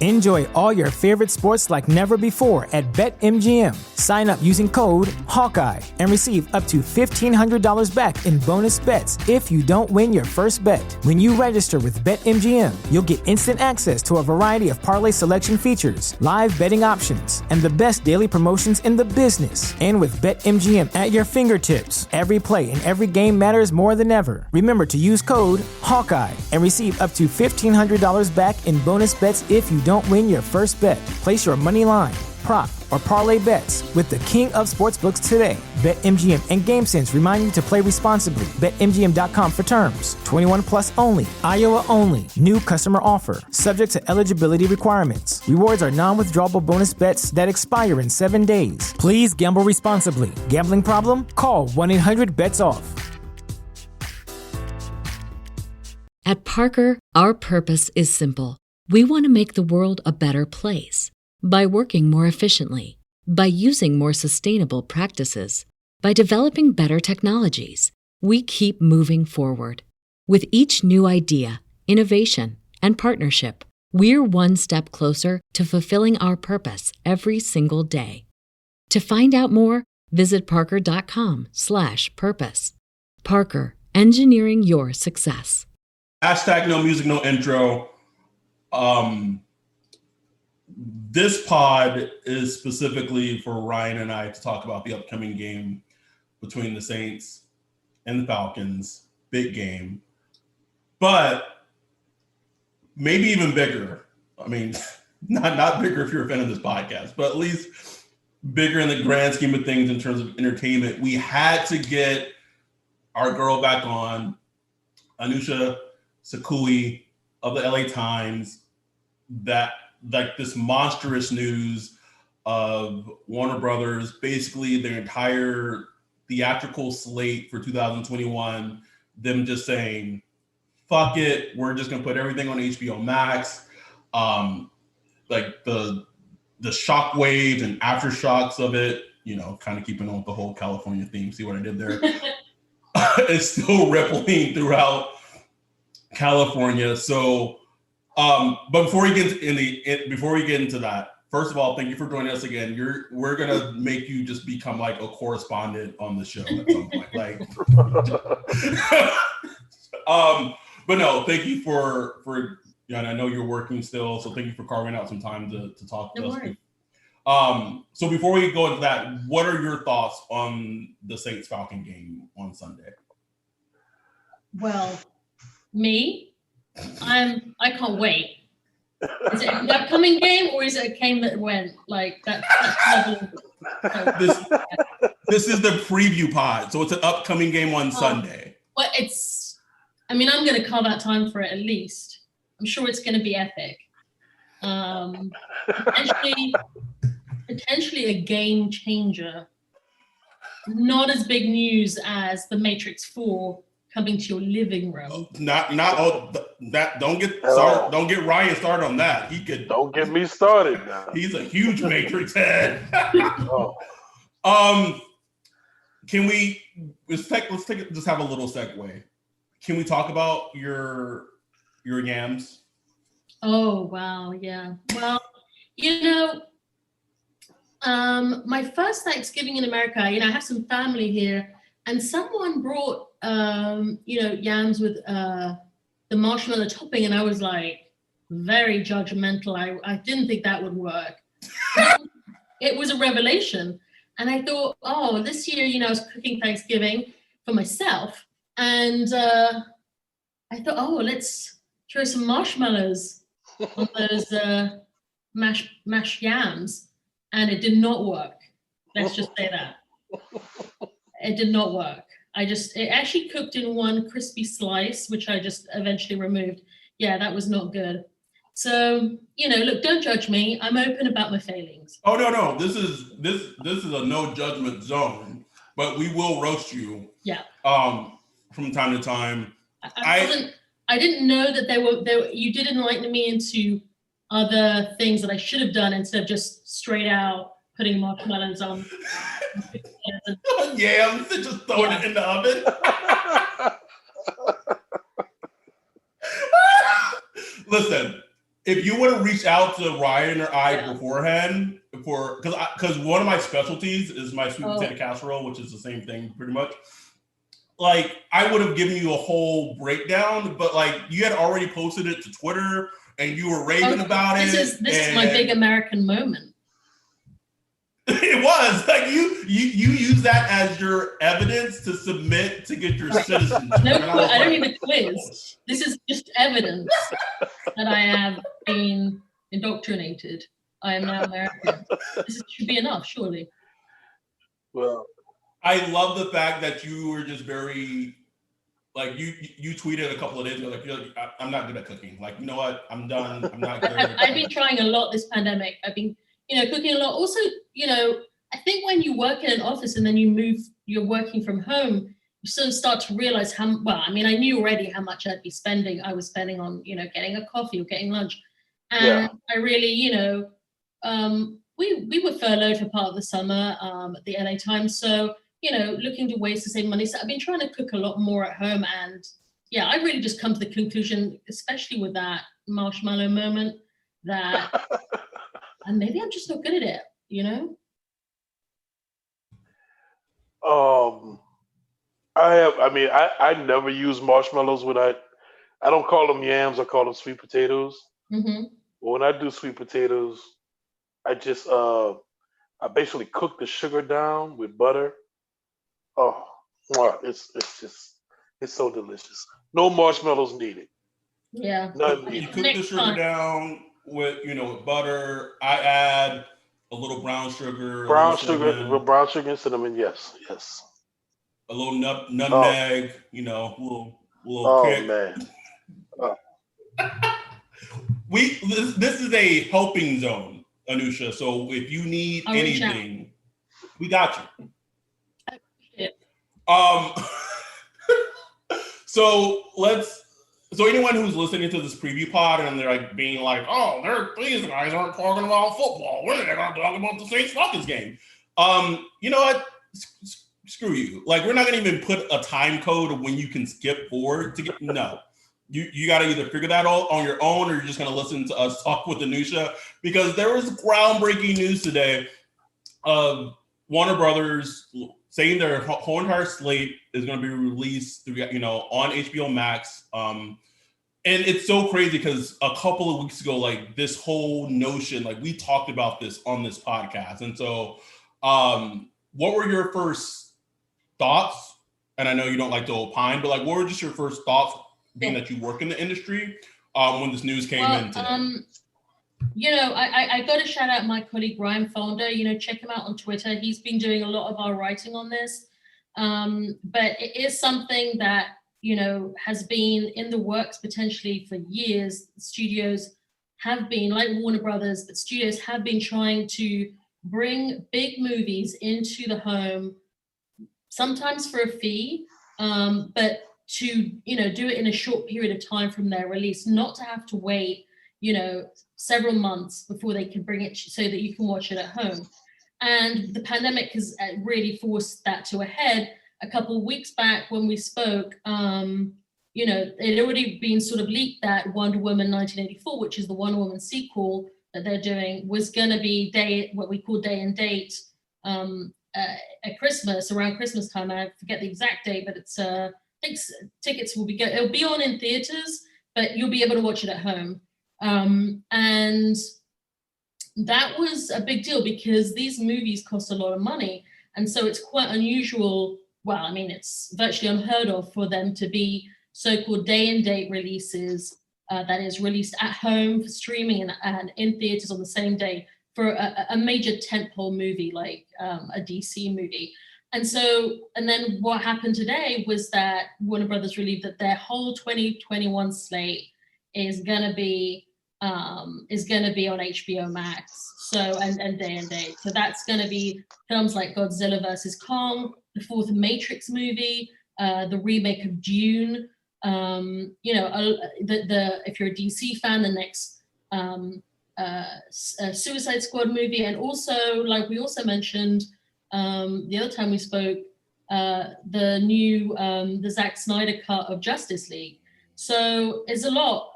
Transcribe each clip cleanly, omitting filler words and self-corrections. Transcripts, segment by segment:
Enjoy all your favorite sports like never before at BetMGM. Sign up using code Hawkeye and receive up to $1,500 back in bonus bets if you don't win your first bet. When you register with BetMGM, you'll get instant access to a variety of parlay selection features, live betting options, and the best daily promotions in the business. And with BetMGM at your fingertips, every play and every game matters more than ever. Remember to use code Hawkeye and receive up to $1,500 back in bonus bets if you don't win your first bet. Place your money line, prop, or parlay bets with the king of sportsbooks today. BetMGM and GameSense remind you to play responsibly. BetMGM.com for terms. 21 plus only. Iowa only. New customer offer. Subject to eligibility requirements. Rewards are non-withdrawable bonus bets that expire in 7 days. Please gamble responsibly. Gambling problem? Call 1-800-BETS-OFF. At Parker, our purpose is simple. We want to make the world a better place. By working more efficiently, by using more sustainable practices, by developing better technologies, we keep moving forward. With each new idea, innovation, and partnership, we're one step closer to fulfilling our purpose every single day. To find out more, visit parker.com/purpose. Parker, engineering your success. Hashtag no music, no intro. This pod is specifically for Ryan and I to talk about the upcoming game between the Saints and the Falcons. Big game. But maybe even bigger. I mean, not bigger if you're a fan of this podcast, but at least bigger in the grand scheme of things in terms of entertainment. We had to get our girl back on, Anusha Sakui of the LA Times, that like this monstrous news of Warner Brothers, basically their entire theatrical slate for 2021, them just saying, fuck it, we're just gonna put everything on HBO Max. Like the shockwaves and aftershocks of it, you know, kind of keeping on with the whole California theme. See what I did there? It's still rippling throughout California. So but before we get into that, first of all, thank you for joining us again. We're gonna make you just become like a correspondent on the show at some point. Like, but no, thank you for and I know you're working still, so thank you for carving out some time to talk to us. So before we go into that, what are your thoughts on the Saints Falcon game on Sunday? Well, me. I can't wait. Is it an upcoming game or is it a game that went like that? This is the preview pod, so it's an upcoming game on Sunday. Well, I'm going to carve out time for it at least. I'm sure it's going to be epic. Potentially a game changer. Not as big news as The Matrix 4. Coming to your living room. Not all that. Don't get started. Don't get Ryan started on that. He could. Don't get me started now. He's a huge Matrix head. Can we just have a little segue? Can we talk about your yams? Oh wow, yeah. Well, my first Thanksgiving in America. I have some family here, and someone brought yams with the marshmallow topping, and I was like very judgmental. I didn't think that would work. It was a revelation, and I thought, oh, this year, I was cooking Thanksgiving for myself, and I thought, oh, let's throw some marshmallows on those mashed yams, and it did not work. Let's just say that it did not work. It actually cooked in one crispy slice, which I just eventually removed. Yeah, that was not good. So, look, don't judge me. I'm open about my failings. Oh, no. This is a no judgment zone, but we will roast you. Yeah. From time to time. I didn't know that you did enlighten me into other things that I should have done instead of just straight out putting marshmallows on. Yams and just throwing it in the oven. Listen, if you would have reached out to Ryan or I beforehand, because one of my specialties is my sweet potato casserole, which is the same thing pretty much. Like, I would have given you a whole breakdown, but like you had already posted it to Twitter and you were raving about it. This is my big American moment. It was like you use that as your evidence to submit to get your citizenship. No, I don't need a quiz. This is just evidence that I have been indoctrinated. I am now American. This should be enough, surely. Well, I love the fact that you were just very, like, you tweeted a couple of days ago, like, I'm not good at cooking. Like, you know what? I'm done. I'm not good. I've been trying a lot this pandemic. I've been, cooking a lot. Also, I think when you work in an office and then you're working from home, you sort of start to realize I knew already how much I was spending on, getting a coffee or getting lunch. And I really, we were furloughed for part of the summer at the LA Times. So, looking to ways to save money. So I've been trying to cook a lot more at home. And I really just come to the conclusion, especially with that marshmallow moment, that and maybe I'm just not good at it, I never use marshmallows I don't call them yams, I call them sweet potatoes. Mm-hmm. But when I do sweet potatoes, I just I basically cook the sugar down with butter. Oh, it's so delicious. No marshmallows needed. Yeah. None needed. You cook the sugar down with with butter. I add a little brown sugar. Brown sugar and cinnamon. Yes. A little nutmeg. Little kick. Man. This is a helping zone, Anusha. So if you need anything, we got you. So anyone who's listening to this preview pod and they're like being like, oh, these guys aren't talking about football. When are they going to talk about the Saints Falcons game? You know what? Screw you. Like, we're not going to even put a time code of when you can skip forward to get. No, you got to either figure that out on your own, or you're just going to listen to us talk with Anusha, because there was groundbreaking news today of Warner Brothers saying their whole entire slate is going to be released through, on HBO Max. And it's so crazy because a couple of weeks ago, like, this whole notion, like, we talked about this on this podcast. And so what were your first thoughts? And I know you don't like to opine, but like, what were just your first thoughts, being that you work in the industry, when this news came in today? I got to shout out my colleague, Ryan Fonda. Check him out on Twitter. He's been doing a lot of our writing on this. But it is something that, has been in the works potentially for years. Studios have been, like Warner Brothers, but studios have been trying to bring big movies into the home, sometimes for a fee, but to, do it in a short period of time from their release, not to have to wait, several months before they can bring it so that you can watch it at home. And the pandemic has really forced that to a head. A couple of weeks back when we spoke, it had already been sort of leaked that Wonder Woman 1984, which is the Wonder Woman sequel that they're doing, was going to be what we call day and date at Christmas, around Christmas time. I forget the exact date, but it's I think tickets it'll be on in theaters, but you'll be able to watch it at home. And that was a big deal because these movies cost a lot of money. And so it's quite unusual. Well, I mean, it's virtually unheard of for them to be so-called day and date releases that is released at home for streaming and in theaters on the same day for a major tentpole movie like a DC movie. And then what happened today was that Warner Brothers released that their whole 2021 slate is gonna be on HBO Max. So and day and date. So that's gonna be films like Godzilla vs. Kong, the fourth Matrix movie, the remake of Dune. If you're a DC fan, the next Suicide Squad movie, and also, like we also mentioned the other time we spoke, the new the Zack Snyder cut of Justice League. So there's a lot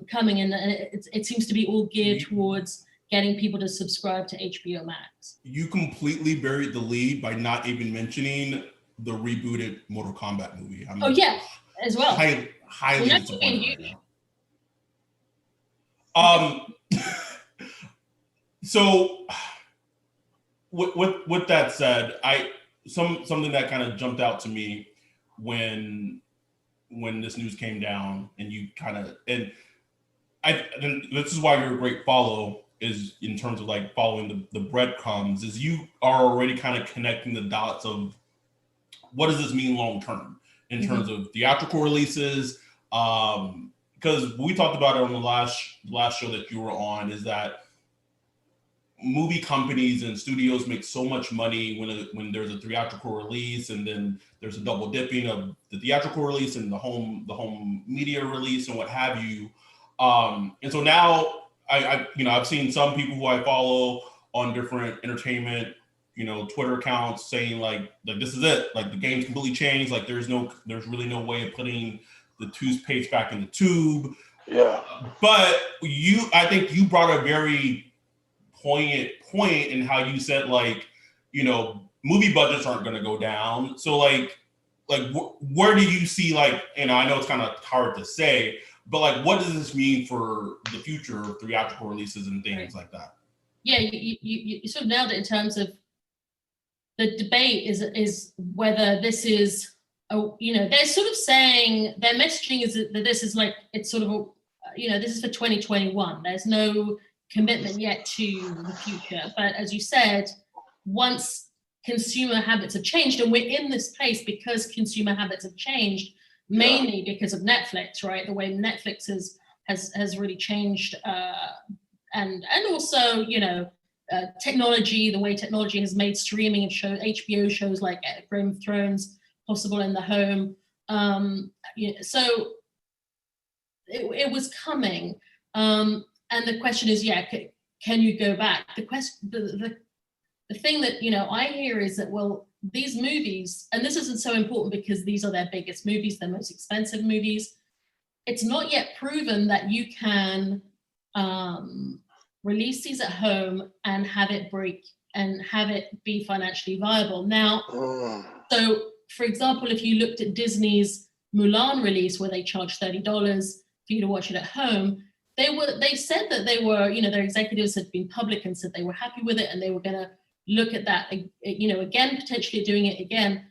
coming in, and it seems to be all geared towards getting people to subscribe to HBO Max. You completely buried the lead by not even mentioning the rebooted Mortal Kombat movie. Oh yeah, as well. Highly disappointed right now. So with that said, something that kind of jumped out to me when this news came down, and you kind of and this is why you're a great follow, is in terms of like following the breadcrumbs, is you are already kind of connecting the dots of what does this mean long term in terms of theatrical releases. Because we talked about it on the last show that you were on, is that movie companies and studios make so much money when there's a theatrical release, and then there's a double dipping of the theatrical release and the home media release and what have you. And so now I've seen some people who I follow on different entertainment, Twitter accounts saying like this is it, like the game's completely changed. Like there's really no way of putting the toothpaste back in the tube. Yeah. But I think you brought a very poignant point in how you said movie budgets aren't going to go down. So where do you see and I know it's kind of hard to say, but what does this mean for the future of theatrical releases and things like that? Yeah, you sort of nailed it in terms of the debate is whether this is they're sort of saying their messaging is that this is it's sort of this is for 2021. There's no commitment yet to the future, but as you said, once consumer habits have changed, and we're in this place because consumer habits have changed, mainly because of Netflix, right? The way Netflix has really changed, and also technology, the way technology has made streaming of HBO shows like Game of Thrones possible in the home. So it was coming. And the question is, can you go back? The thing that I hear is that, well, these movies, and this isn't so important because these are their biggest movies, their most expensive movies. It's not yet proven that you can release these at home and have it break and have it be financially viable. Now, so for example, if you looked at Disney's Mulan release, where they charged $30 for you to watch it at home, they said that they were, their executives had been public and said they were happy with it and they were going to look at that, again, potentially doing it again.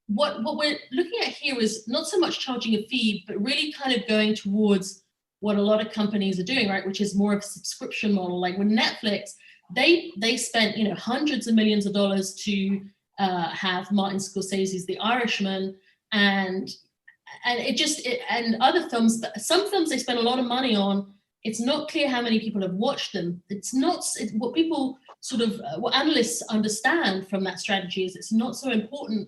What we're looking at here is not so much charging a fee, but really kind of going towards what a lot of companies are doing, right? Which is more of a subscription model. Like with Netflix, they spent, hundreds of millions of dollars to have Martin Scorsese's The Irishman, and and other films, but some films they spend a lot of money on. It's not clear how many people have watched them. What people what analysts understand from that strategy is it's not so important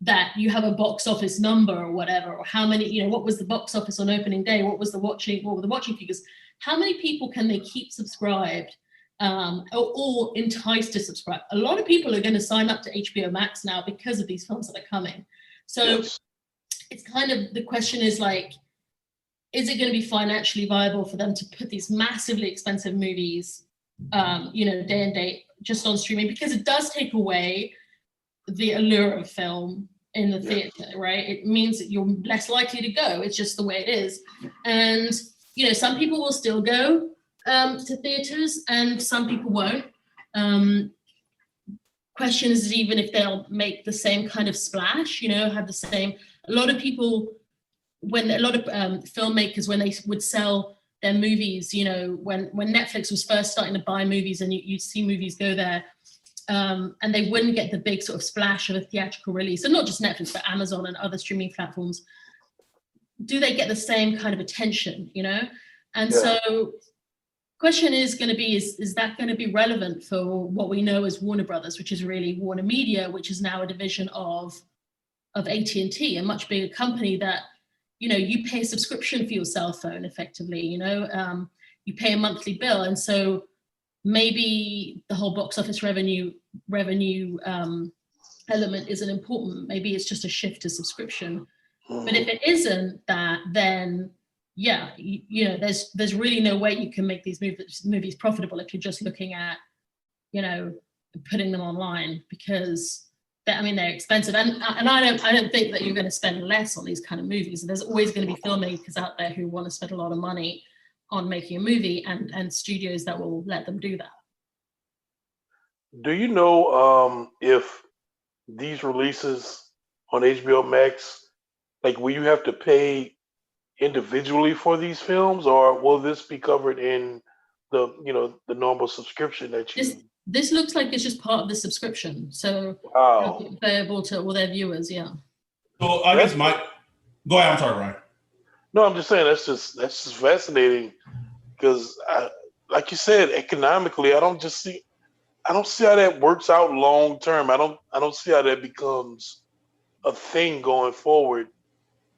that you have a box office number or whatever, or how many, what was the box office on opening day? What were the watching figures? How many people can they keep subscribed or enticed to subscribe? A lot of people are going to sign up to HBO Max now because of these films that are coming. So it's kind of, the question is is it going to be financially viable for them to put these massively expensive movies, day and date just on streaming? Because it does take away the allure of film in the theater, right? It means that you're less likely to go. It's just the way it is. And, some people will still go to theaters and some people won't. Question is even if they'll make the same kind of splash, have the same. A lot of people, when a lot of filmmakers, when they would sell their movies, when Netflix was first starting to buy movies and you'd see movies go there, and they wouldn't get the big sort of splash of a theatrical release. And not just Netflix, but Amazon and other streaming platforms. Do they get the same kind of attention, And so question is going to be, is that going to be relevant for what we know as Warner Brothers, which is really Warner Media, which is now a division of AT&T, a much bigger company that, you pay a subscription for your cell phone effectively, you pay a monthly bill. And so maybe the whole box office revenue element isn't important. Maybe it's just a shift to subscription. But if it isn't that, then yeah, you know, there's really no way you can make these movies profitable if you're just looking at, you know, putting them online, because they're expensive, and I don't think that you're going to spend less on these kind of movies. There's always going to be filmmakers out there who want to spend a lot of money on making a movie, and studios that will let them do that. Do you know if these releases on HBO Max, like, will you have to pay individually for these films, or will this be covered in the normal subscription that you? This looks like it's just part of the subscription, so available to all their viewers. Yeah. So I guess go ahead. I'm sorry, Ryan. No, I'm just saying that's just fascinating, because like you said, economically, I don't see how that works out long term. I don't see how that becomes a thing going forward,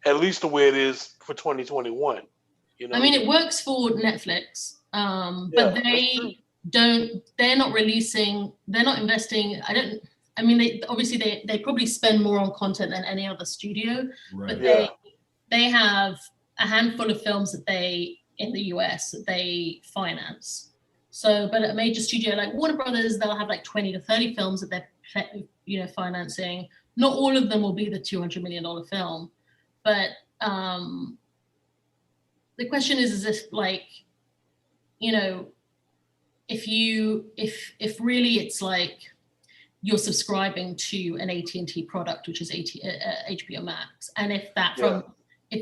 at least the way it is for 2021. You know, I mean, it works for Netflix, but they're not releasing, they're not investing. They probably spend more on content than any other studio, right. But they have a handful of films that in the US that they finance. So, but a major studio like Warner Brothers, they'll have like 20 to 30 films that they're, financing. Not all of them will be the $200 million film, but the question is if like, if really it's like you're subscribing to an AT&T product, which is HBO Max, and if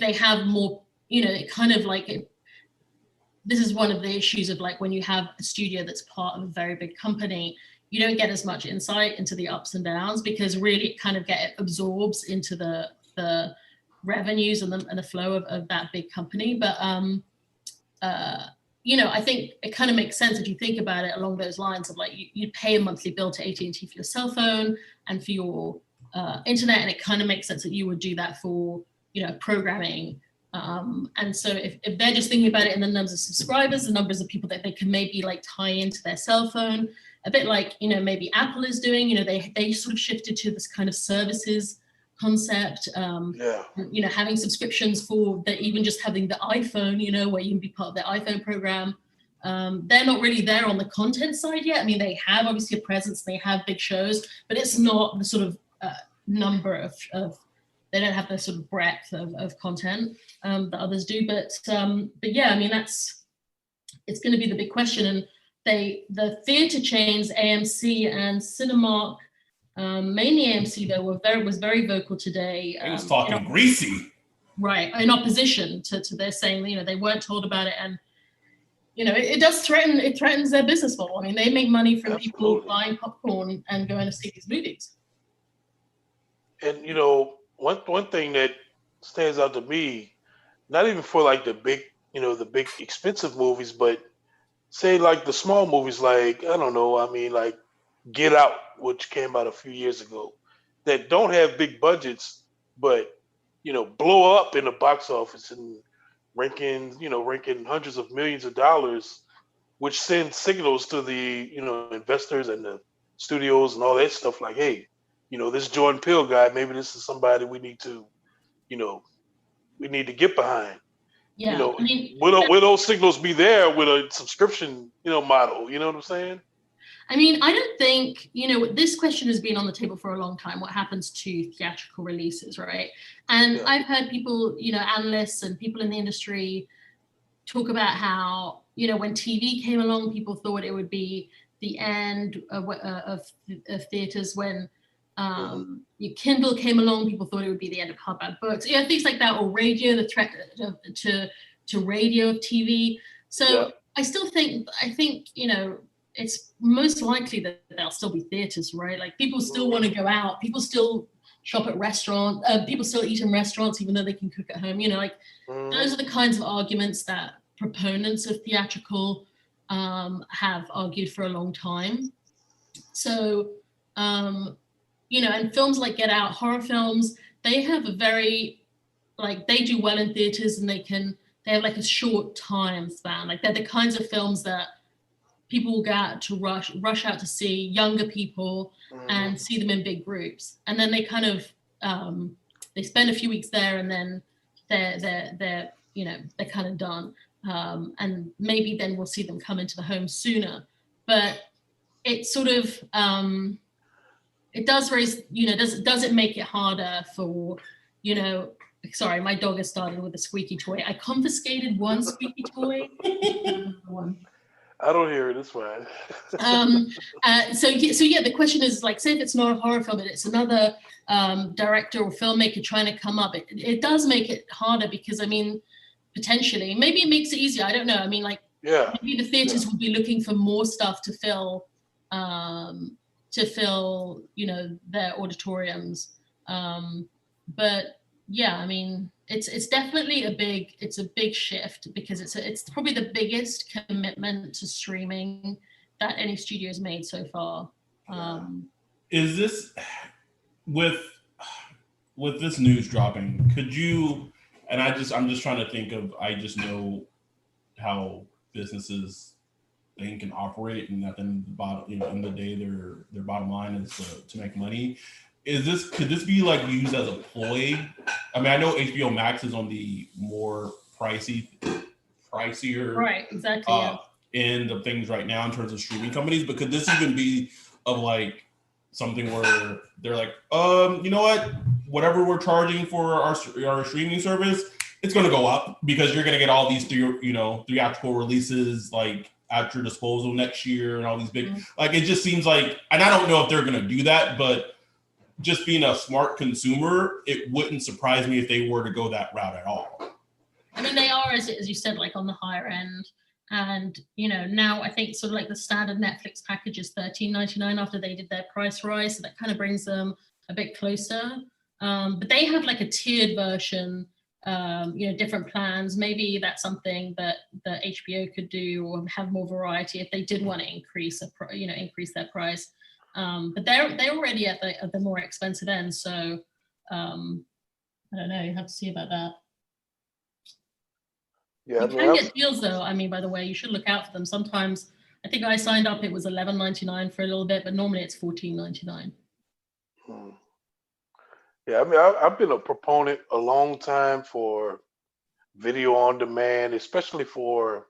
they have more, it kind of like this is one of the issues of like when you have a studio that's part of a very big company, you don't get as much insight into the ups and downs, because really it kind of absorbs into the revenues and the flow of that big company. But I think it kind of makes sense if you think about it along those lines of like you pay a monthly bill to AT&T for your cell phone and for your internet, and it kind of makes sense that you would do that for programming. And so if they're just thinking about it in the numbers of subscribers, the numbers of people that they can maybe like tie into their cell phone, a bit like maybe Apple is doing, they sort of shifted to this kind of services concept, having subscriptions for even just having the iPhone, where you can be part of their iPhone program. They're not really there on the content side yet. I mean, they have obviously a presence, they have big shows, but it's not the sort of number of they don't have the sort of breadth of content that others do. But yeah, I mean, it's going to be the big question. And the theater chains, AMC and Cinemark, mainly AMC though, was very vocal today. He was talking greasy. Right, in opposition to their saying, they weren't told about it, and it does threatens their business model. I mean, they make money from people buying popcorn and going to see these movies. And one thing that stands out to me, not even for like the big expensive movies, but say like the small movies, like, I don't know, I mean, like Get Out, which came out a few years ago, that don't have big budgets, but blow up in the box office and ranking hundreds of millions of dollars, which sends signals to the investors and the studios and all that stuff, like, hey, this Jordan Peele guy, maybe this is somebody we need to get behind. Yeah, I mean, will those signals be there with a subscription model? You know what I'm saying? I mean, I don't think, this question has been on the table for a long time. What happens to theatrical releases, right? And I've heard people, analysts and people in the industry talk about how, when TV came along, people thought it would be the end of theaters. When Kindle came along, people thought it would be the end of hardback books. Things like that, or radio, the threat to radio of TV. So I think, it's most likely that there'll still be theaters, right? Like people still want to go out, people still shop at restaurants, people still eat in restaurants, even though they can cook at home. Those are the kinds of arguments that proponents of theatrical have argued for a long time. So, and films like Get Out, horror films, they have a very, they do well in theaters, and they have like a short time span. Like they're the kinds of films that people will go out to rush out to see, younger people, and see them in big groups. And then they kind of, they spend a few weeks there and then they're kind of done. And maybe then we'll see them come into the home sooner. But it sort of it does raise, does it make it harder for, sorry, my dog has started with a squeaky toy. I confiscated one squeaky toy. I don't hear it. It's fine. So yeah, the question is, like, say if it's not a horror film and it's another director or filmmaker trying to come up, it does make it harder because, I mean, potentially, maybe it makes it easier. I don't know. I mean, like, maybe the theaters will be looking for more stuff to fill, their auditoriums. But yeah, I mean, it's definitely a big shift because it's probably the biggest commitment to streaming that any studio has made so far. Is this with this news dropping? Could you? And I'm just trying to think of. I just know how businesses think and operate, and that in the bottom, in the day, their bottom line is to make money. Could this be like used as a ploy? I mean, I know HBO Max is on the more pricier, right? Exactly. End of things right now in terms of streaming companies, but could this even be of like something where they're like, you know what, whatever we're charging for our streaming service, it's going to go up because you're going to get all these theatrical releases like at your disposal next year and all these big, like, it just seems like, and I don't know if they're going to do that, but just being a smart consumer, it wouldn't surprise me if they were to go that route at all. I mean, they are, as you said, like on the higher end. And, now I think sort of like the standard Netflix package is $13.99 after they did their price rise. So that kind of brings them a bit closer. But they have like a tiered version, different plans. Maybe that's something that the HBO could do or have more variety if they did want to increase their price. But they're already at the more expensive end. So I don't know. You have to see about that. Yeah, you can get deals though. I mean, by the way, you should look out for them. Sometimes I think I signed up, it was $11.99 for a little bit, but normally it's $14.99. Yeah, I mean, I've been a proponent a long time for video on demand, especially for,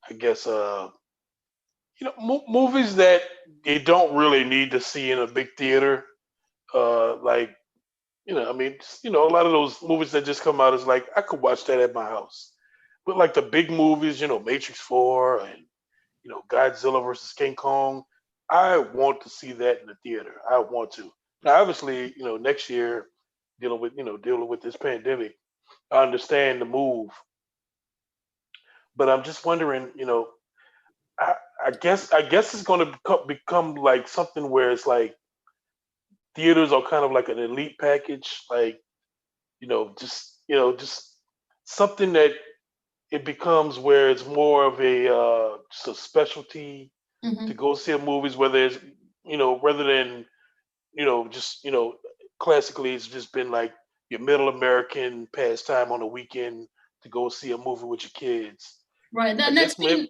I guess, movies that you don't really need to see in a big theater. Like, a lot of those movies that just come out is like, I could watch that at my house. But like the big movies, Matrix 4 and, Godzilla versus King Kong, I want to see that in the theater. I want to. Now, obviously, next year, dealing with this pandemic, I understand the move. But I'm just wondering, I guess it's going to become like something where it's like theaters are kind of like an elite package, like, just something that it becomes where it's more of a just a specialty to go see movies, whether it's, rather than, just, classically it's just been like your middle American pastime on the weekend to go see a movie with your kids. Right. That's been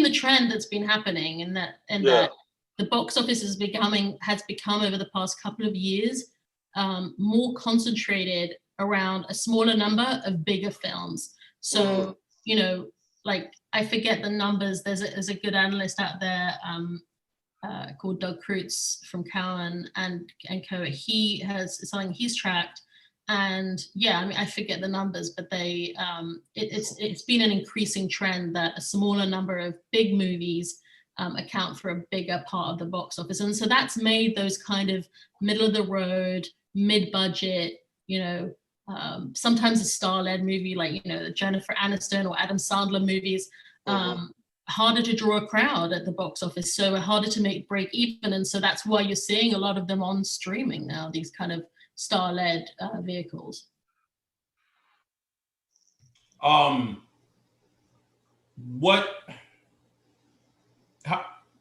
the trend that's been happening, and that the box office has become over the past couple of years more concentrated around a smaller number of bigger films. So, like, I forget the numbers. There's a good analyst out there called Doug Kreutz from Cowen and Co. He has something he's tracked. And yeah, I mean, I forget the numbers, but it's been an increasing trend that a smaller number of big movies account for a bigger part of the box office. And so that's made those kind of middle of the road, mid-budget, sometimes a star-led movie like, the Jennifer Aniston or Adam Sandler movies, harder to draw a crowd at the box office, so harder to break even. And so that's why you're seeing a lot of them on streaming now, these kind of star-led vehicles. I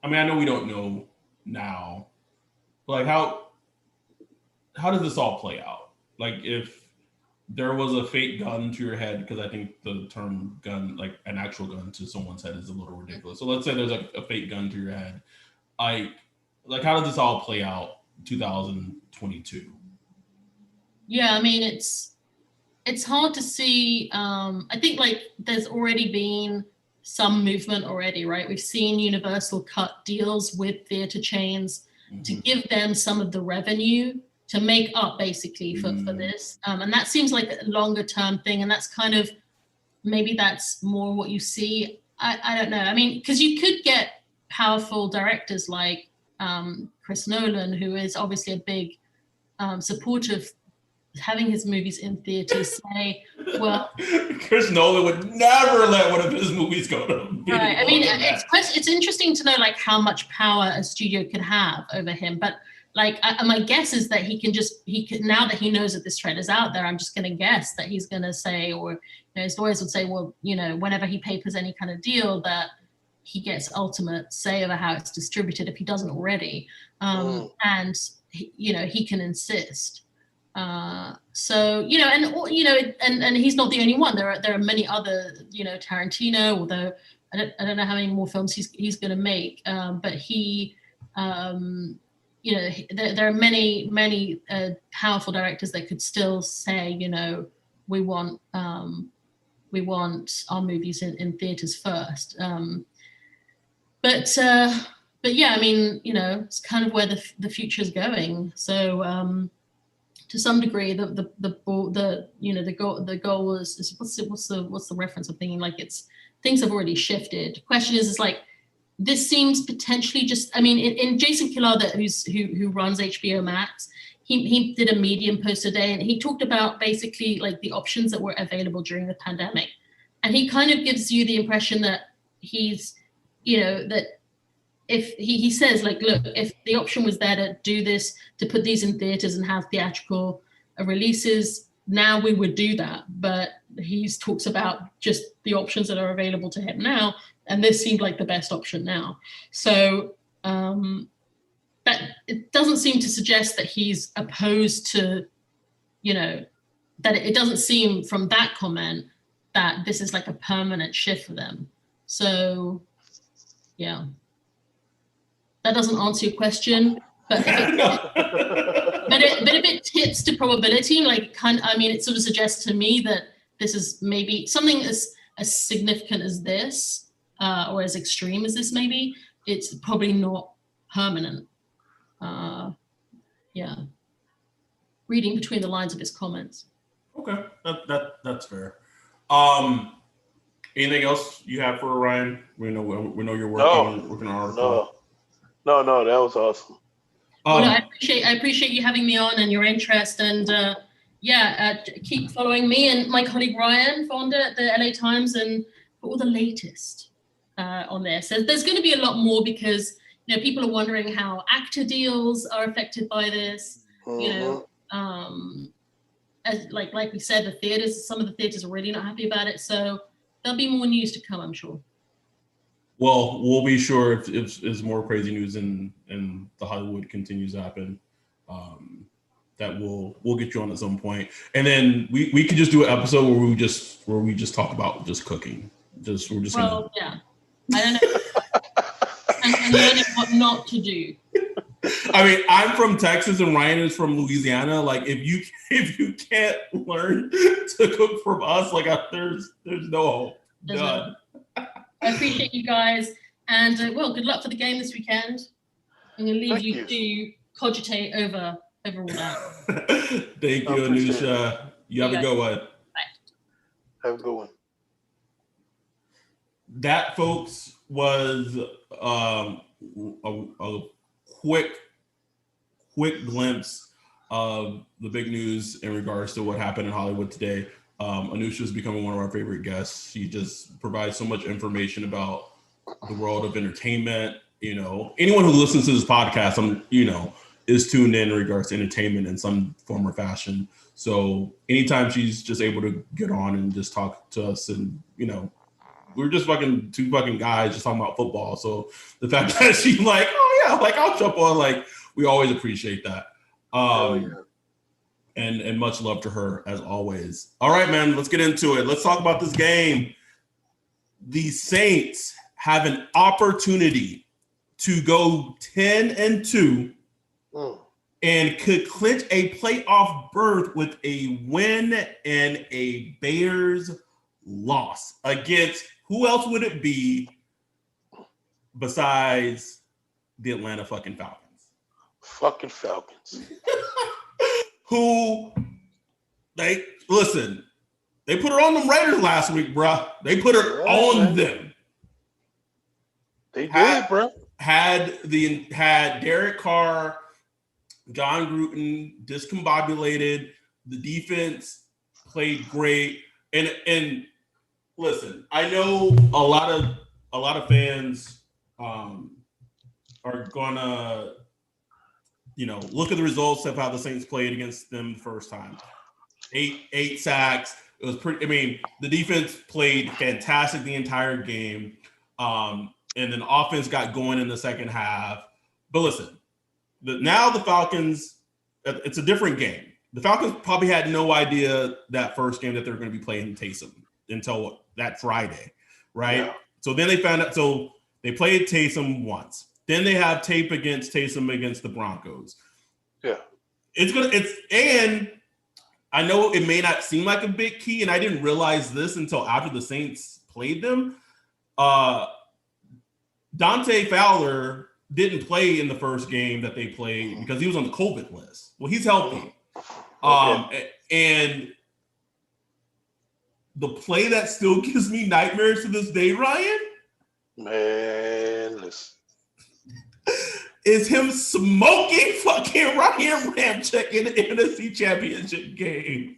know we don't know now, but like how does this all play out? Like, if there was a fake gun to your head, because I think the term gun, like an actual gun to someone's head, is a little ridiculous. So let's say there's a fake gun to your head. Like how does this all play out 2022? Yeah, I mean, it's hard to see. I think like there's already been some movement already, right? We've seen Universal cut deals with theater chains to give them some of the revenue to make up basically for this. And that seems like a longer term thing. And that's kind of, maybe that's more what you see. I don't know. I mean, because you could get powerful directors like Chris Nolan, who is obviously a big supporter of having his movies in theaters, say, well, Chris Nolan would never let one of his movies go to video. Right. I mean, it's interesting to know like how much power a studio could have over him. But like, my guess is that he can now that he knows that this trend is out there, I'm just going to guess that he's going to say, or his lawyers would say, well, whenever he papers any kind of deal, that he gets ultimate say over how it's distributed if he doesn't already, and he can insist. So and he's not the only one. There are many other, Tarantino, although I don't know how many more films he's going to make, but he there are many powerful directors that could still say, we want our movies in theaters first. But yeah, I mean, it's kind of where the future is going. So to some degree, the goal is what's the reference I'm thinking? Like, things have already shifted. Question is like, this seems potentially just, I mean, in Jason Kilar, who runs HBO Max, he did a Medium post today, and he talked about basically like the options that were available during the pandemic, and he kind of gives you the impression that he's, that if he says like, look, if the option was there to do this, to put these in theaters and have theatrical releases, now we would do that. But he talks about just the options that are available to him now, and this seemed like the best option now. So that it doesn't seem to suggest that he's opposed to, that it doesn't seem from that comment that this is like a permanent shift for them. So yeah. That doesn't answer your question, but if it tips to probability, like it sort of suggests to me that this is maybe something as significant as this, or as extreme as this. Maybe it's probably not permanent. Yeah, reading between the lines of his comments. Okay, that's fair. Anything else you have for Ryan? We know you're working on an article. No, that was awesome. I appreciate you having me on and your interest, and keep following me and my colleague Ryan Fonda at the LA Times and all the latest on this. So there's going to be a lot more because people are wondering how actor deals are affected by this. As like we said, some of the theaters are really not happy about it. So there'll be more news to come, I'm sure. Well, we'll be sure if more crazy news in the Hollywood continues to happen, that we'll get you on at some point. And then we could just do an episode where we just talk about just cooking. Yeah. I don't know. I'm learning what not to do. I mean, I'm from Texas and Ryan is from Louisiana. Like, if you can't learn to cook from us, like there's no hope. Done. I appreciate you guys, and good luck for the game this weekend. I'm going to leave you to cogitate over all that. Thank you, Anusha. You have a good one. Bye. Have a good one. That, folks, was a quick glimpse of the big news in regards to what happened in Hollywood today. Anusha is becoming one of our favorite guests. She just provides so much information about the world of entertainment. Anyone who listens to this podcast, is tuned in regards to entertainment in some form or fashion. So anytime she's just able to get on and just talk to us, and we're just two fucking guys just talking about football. So the fact that she's like, oh yeah, like I'll jump on, like we always appreciate that. And much love to her as always. All right, man, let's get into it. Let's talk about this game. The Saints have an opportunity to go 10-2 and could clinch a playoff berth with a win and a Bears loss against who else would it be besides the Atlanta fucking Falcons? Fucking Falcons. Who they listen, they put her on them Raiders last week, bro. They put her on them. They did, bro. Had Derek Carr, John Gruden discombobulated. The defense played great. And listen, I know a lot of fans are gonna, look at the results of how the Saints played against them the first time. Eight sacks. It was pretty. I mean, the defense played fantastic the entire game, and then offense got going in the second half. But listen, now the Falcons, it's a different game. The Falcons probably had no idea that first game that they were going to be playing Taysom until that Friday, right? Yeah. So then they found out. So they played Taysom once. Then they have tape against Taysom against the Broncos. Yeah, and I know it may not seem like a big key, and I didn't realize this until after the Saints played them. Dante Fowler didn't play in the first game that they played because he was on the COVID list. Well, he's healthy. Okay. And the play that still gives me nightmares to this day, Ryan, man, listen, is him smoking fucking Ryan Ramczyk in the NFC Championship game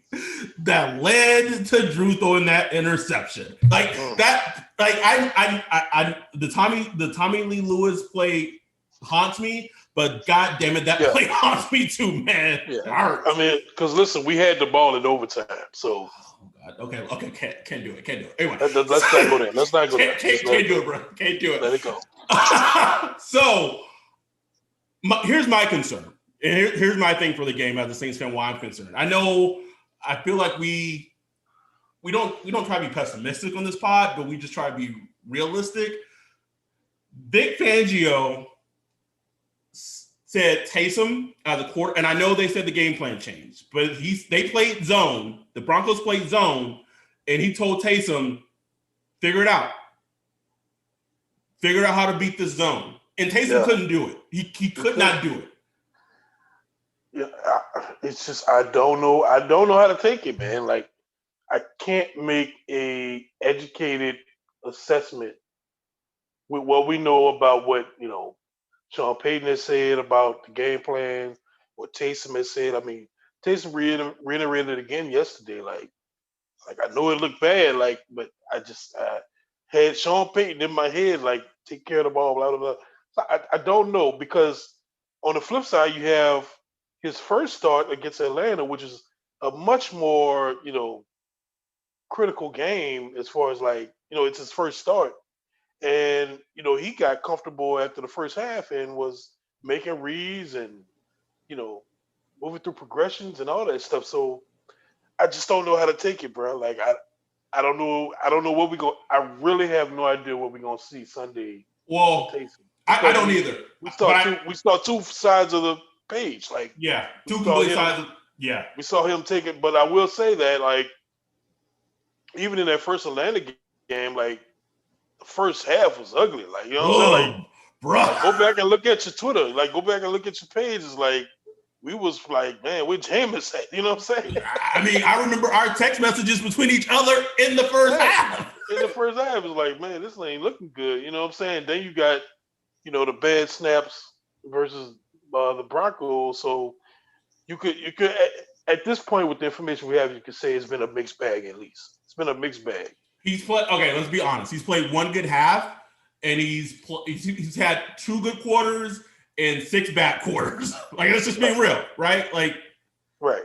that led to Drew throwing that interception. Like that, like I the Tommy Lee Lewis play haunts me, but god damn it, that play haunts me too, man. Yeah. I mean, because listen, we had the ball in overtime, so. Okay, can't do it. Anyway, let's not go there. Let's not go there. Can't do it, bro. Can't do it. Let it go. So, here's my concern. And here's my thing for the game as a Saints fan. Why I'm concerned. I feel like we don't try to be pessimistic on this pod, but we just try to be realistic. Vic Fangio said Taysom as a quarter, and I know they said the game plan changed, but they played zone. The Broncos played zone, and he told Taysom, figure it out. Figure out how to beat this zone. And Taysom couldn't do it. He could not do it. Yeah, it's just I don't know how to take it, man. Like I can't make a educated assessment with what we know about what Sean Payton has said about the game plan, what Taysom has said. I mean, Taysom reiterated it again yesterday. Like I know it looked bad, but I had Sean Payton in my head, like take care of the ball, blah blah blah. So I don't know, because on the flip side, you have his first start against Atlanta, which is a much more critical game as far as it's his first start. And, he got comfortable after the first half and was making reads and, moving through progressions and all that stuff. So I just don't know how to take it, bro. Like, I don't know what I really have no idea what we're going to see Sunday. Well, I don't either. We saw two sides of the page. Two complete sides. We saw him take it. But I will say that, even in that first Atlanta game, the first half was ugly. What I'm saying? Bro. Go back and look at your Twitter. Go back and look at your pages. We was man, where Jameis at? You know what I'm saying? I mean, I remember our text messages between each other in the first half. In the first half, it was man, this ain't looking good. You know what I'm saying? Then you got, the bad snaps versus the Broncos. So you could at this point with the information we have, you could say it's been a mixed bag at least. It's been a mixed bag. He's played. Okay, let's be honest. He's played one good half, and he's had 2 good quarters and 6 bad quarters. Let's just be real, right? Right.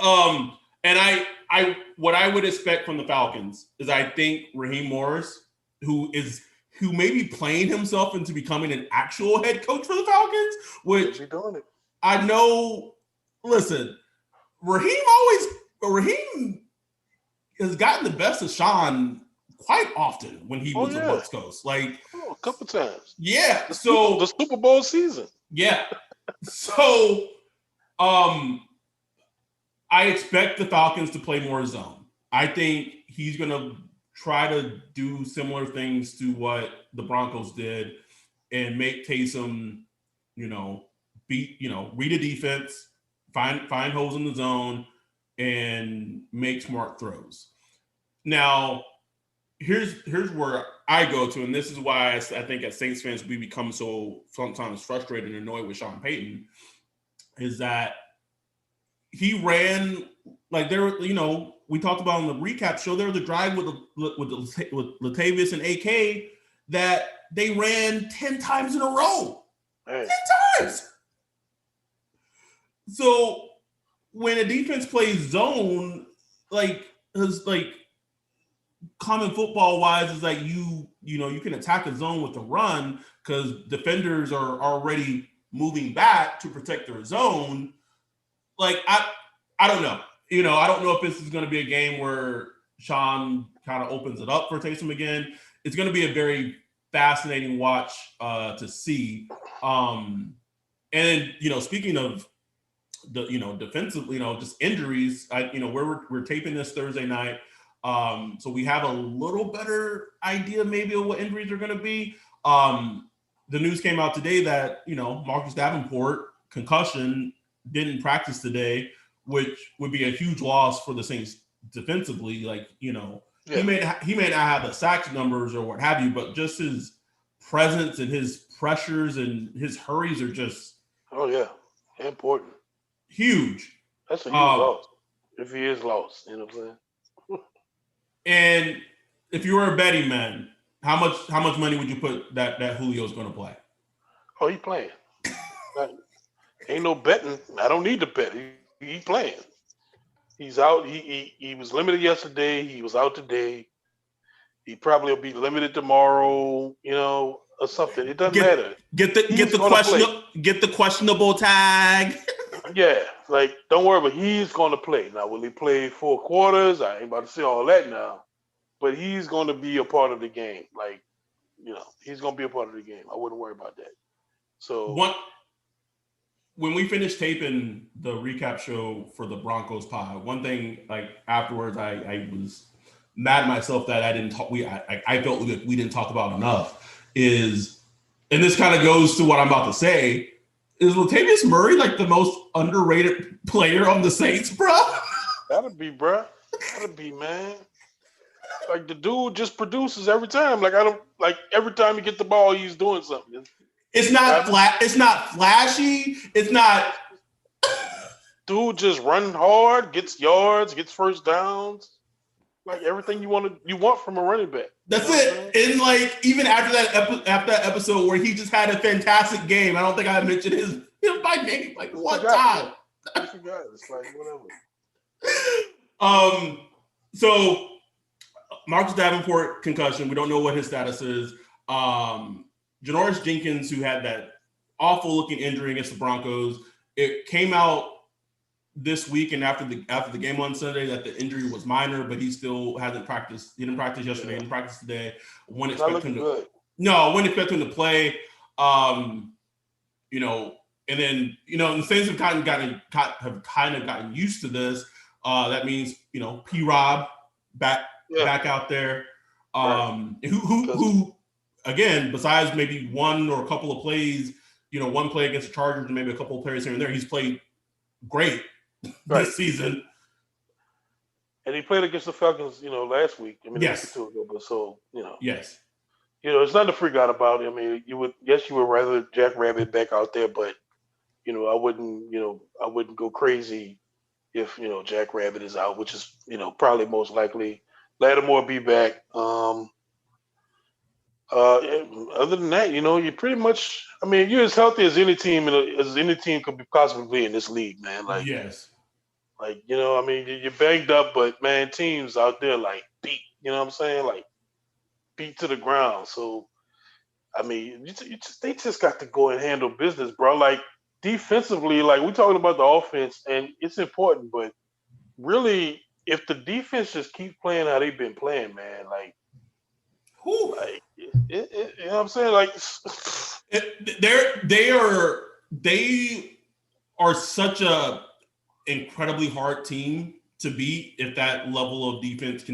And I what I would expect from the Falcons is I think Raheem Morris, who may be playing himself into becoming an actual head coach for the Falcons, which doing it. I know. Listen, Raheem has gotten the best of Sean quite often when he was at West Coast. A couple times. Yeah. The Super Bowl season. Yeah. So I expect the Falcons to play more zone. I think he's going to try to do similar things to what the Broncos did and make Taysom, read a defense, find holes in the zone, and make smart throws. Now, here's where I go to, and this is why I think as Saints fans we become so sometimes frustrated and annoyed with Sean Payton, is that he ran like there. We talked about on the recap show. There was a drive with Latavius and AK that they ran 10 times in a row. Hey. 10 times. So when a defense plays zone, common football wise is like you can attack a zone with a run because defenders are already moving back to protect their zone. Like I don't know. I don't know if this is going to be a game where Sean kind of opens it up for Taysom again. It's going to be a very fascinating watch to see. And speaking of the defensive, just injuries. We're taping this Thursday night. So we have a little better idea maybe of what injuries are going to be. The news came out today that, Marcus Davenport, concussion, didn't practice today, which would be a huge loss for the Saints defensively. He may not have the sack numbers or what have you, but just his presence and his pressures and his hurries are just important. Huge. That's a huge loss. If he is lost, you know what I'm saying? And if you were a betting man, how much money would you put that Julio's going to play? Oh, he playing. Ain't no betting. I don't need to bet. He playing. He's out. He was limited yesterday. He was out today. He probably will be limited tomorrow. Or something. It doesn't matter. Get the questionable tag. Yeah, don't worry, but he's going to play. Now, will he play 4 quarters? I ain't about to say all that now. But he's going to be a part of the game. He's going to be a part of the game. I wouldn't worry about that. So when we finished taping the recap show for the Broncos pod, one thing afterwards I was mad at myself that I didn't talk. I felt like we didn't talk about enough is, and this kind of goes to what I'm about to say. Is Latavius Murray the most underrated player on the Saints, bro? Gotta be, bro. Gotta be, man. The dude just produces every time. Every time he gets the ball, he's doing something. It's not flat. It's not flashy. It's not. Dude just running hard, gets yards, gets first downs. Everything you want from a running back. That's it. And even after that episode where he just had a fantastic game, I don't think I mentioned him by name one time. I forgot. It's whatever. So Marcus Davenport concussion. We don't know what his status is. Janoris Jenkins, who had that awful looking injury against the Broncos, it came out this week and after the game on Sunday that the injury was minor, but he still hasn't practiced. He didn't practice yesterday. He didn't practice today. Wouldn't expect him to play. And then the Saints have kind of gotten used to this. That means P-Rob back out there. Who again, besides maybe one or a couple of plays, one play against the Chargers and maybe a couple of plays here and there, he's played great this season. And he played against the Falcons, last week. Yes. A week or 2 ago, but so, Yes. It's nothing to freak out about. You would rather Jack Rabbit back out there, but I wouldn't go crazy if Jack Rabbit is out, which is probably most likely. Lattimore be back. Other than that, you're pretty much. You're as healthy as any team as any team could be possibly in this league, man. Yes. You're banged up, but man, teams out there beat. You know what I'm saying? Beat to the ground. So, they just got to go and handle business, bro. Defensively, we're talking about the offense, and it's important, but really, if the defense just keeps playing how they've been playing, man, you know what I'm saying? they are such a incredibly hard team to beat if that level of defense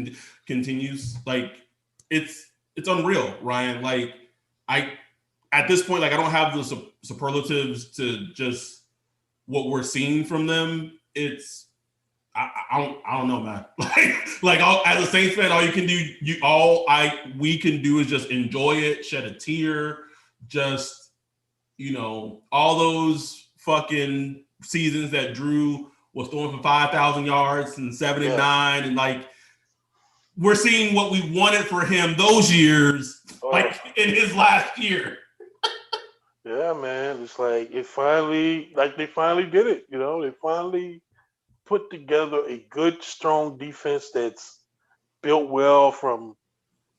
continues. Like it's unreal, Ryan. Like at this point, like I don't have the superlatives to just what we're seeing from them. It's I don't know, man. like as a Saints fan, all you can do, we can do is just enjoy it, shed a tear, just all those fucking seasons that Drew was throwing for 5,000 yards and 7 and 9, and like we're seeing what we wanted for him those years, like in his last year. Yeah, man. It's like they finally did it. They finally put together a good, strong defense that's built well from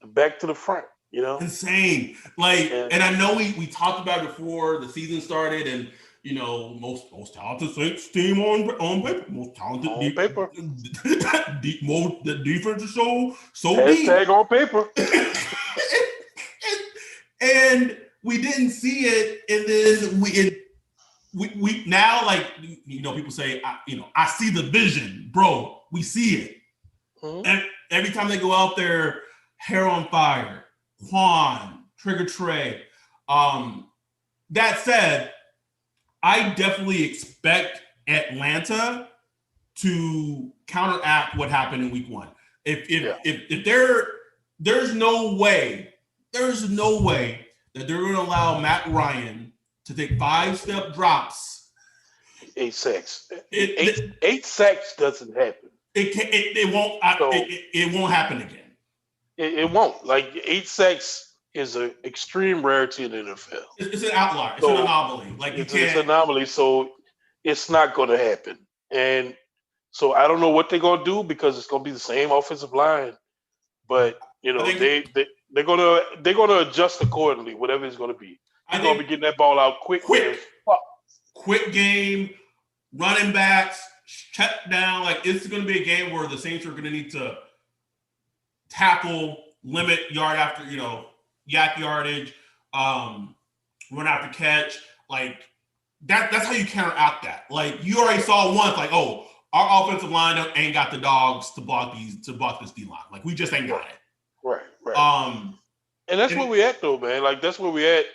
the back to the front. Insane. Like, and I know we talked about it before the season started, and most talented Saints team on paper, most talented on paper. The defense is so hashtag deep. On paper. and we didn't see it, and then we now, like, people say, I see the vision, bro. We see it. Mm-hmm. And every time they go out there, hair on fire, Quan, Trigger Trey. That said, I definitely expect Atlanta to counteract what happened in week 1. If there's no way that they're going to allow Matt Ryan to take 5-step drops. 8 sacks. 8 sacks doesn't happen. It won't. It won't happen again. It won't. Like 8 sacks is an extreme rarity in the NFL. It's an outlier. It's an anomaly. Like it's an anomaly, so it's not going to happen. And so I don't know what they're going to do because it's going to be the same offensive line. But they're gonna adjust accordingly, whatever it's going to be. They're going to be getting that ball out quick game, running backs, check down. Like it's going to be a game where the Saints are going to need to tackle, limit yard after, yak yardage, run after catch. Like that's how you counteract that. Like you already saw once, like, oh, our offensive line ain't got the dogs to block this D line. Like we just ain't got it. Right. And that's where we at though, man. Like that's where we at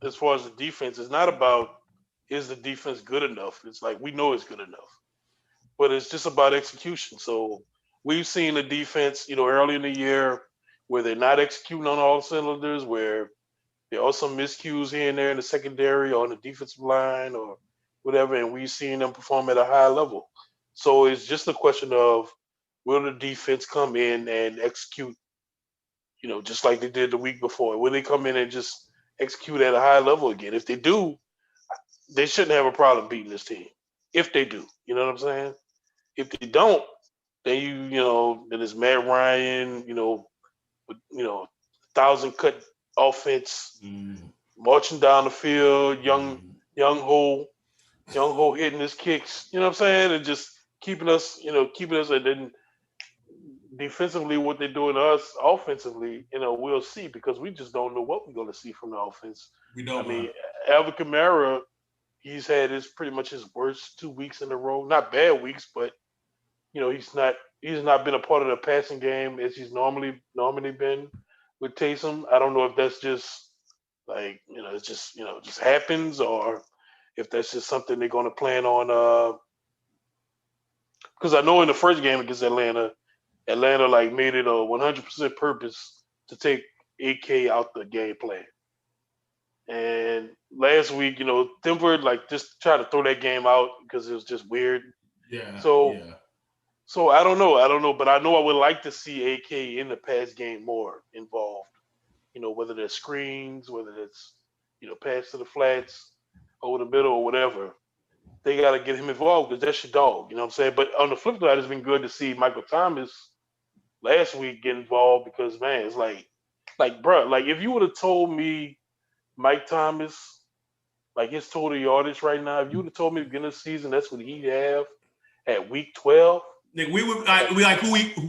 as far as the defense. It's not about is the defense good enough. It's like we know it's good enough. But it's just about execution. So we've seen the defense, early in the year where they're not executing on all cylinders, where there are some miscues here and there in the secondary or on the defensive line or whatever, and we've seen them perform at a high level. So it's just a question of will the defense come in and execute, just like they did the week before? Will they come in and just execute at a high level again? If they do, they shouldn't have a problem beating this team. If they do, you know what I'm saying? If they don't, then then it's Matt Ryan, with 1,000-cut offense, marching down the field, young Ho hitting his kicks, you know what I'm saying, and just keeping us, and then defensively what they're doing to us offensively, we'll see because we just don't know what we're going to see from the offense. We don't. I mean, Alvin Kamara, he's had pretty much his worst 2 weeks in a row. Not bad weeks, but he's not been a part of the passing game as he's normally been with Taysom. I don't know if that's just like it's just happens, or if that's just something they're going to plan on. Because I know in the first game against Atlanta like made it a 100% purpose to take AK out the game plan. And last week, Denver like just tried to throw that game out because it was just weird. Yeah. So I don't know, but I know I would like to see AK in the pass game more involved. Whether there's screens, whether it's pass to the flats, over the middle or whatever. They got to get him involved because that's your dog. You know what I'm saying? But on the flip side, it's been good to see Michael Thomas last week get involved because, man, it's like, bro, like if you would have told me Mike Thomas, like his total yardage right now, if you would have told me at the beginning of the season that's what he'd have at week 12. Nick, we would like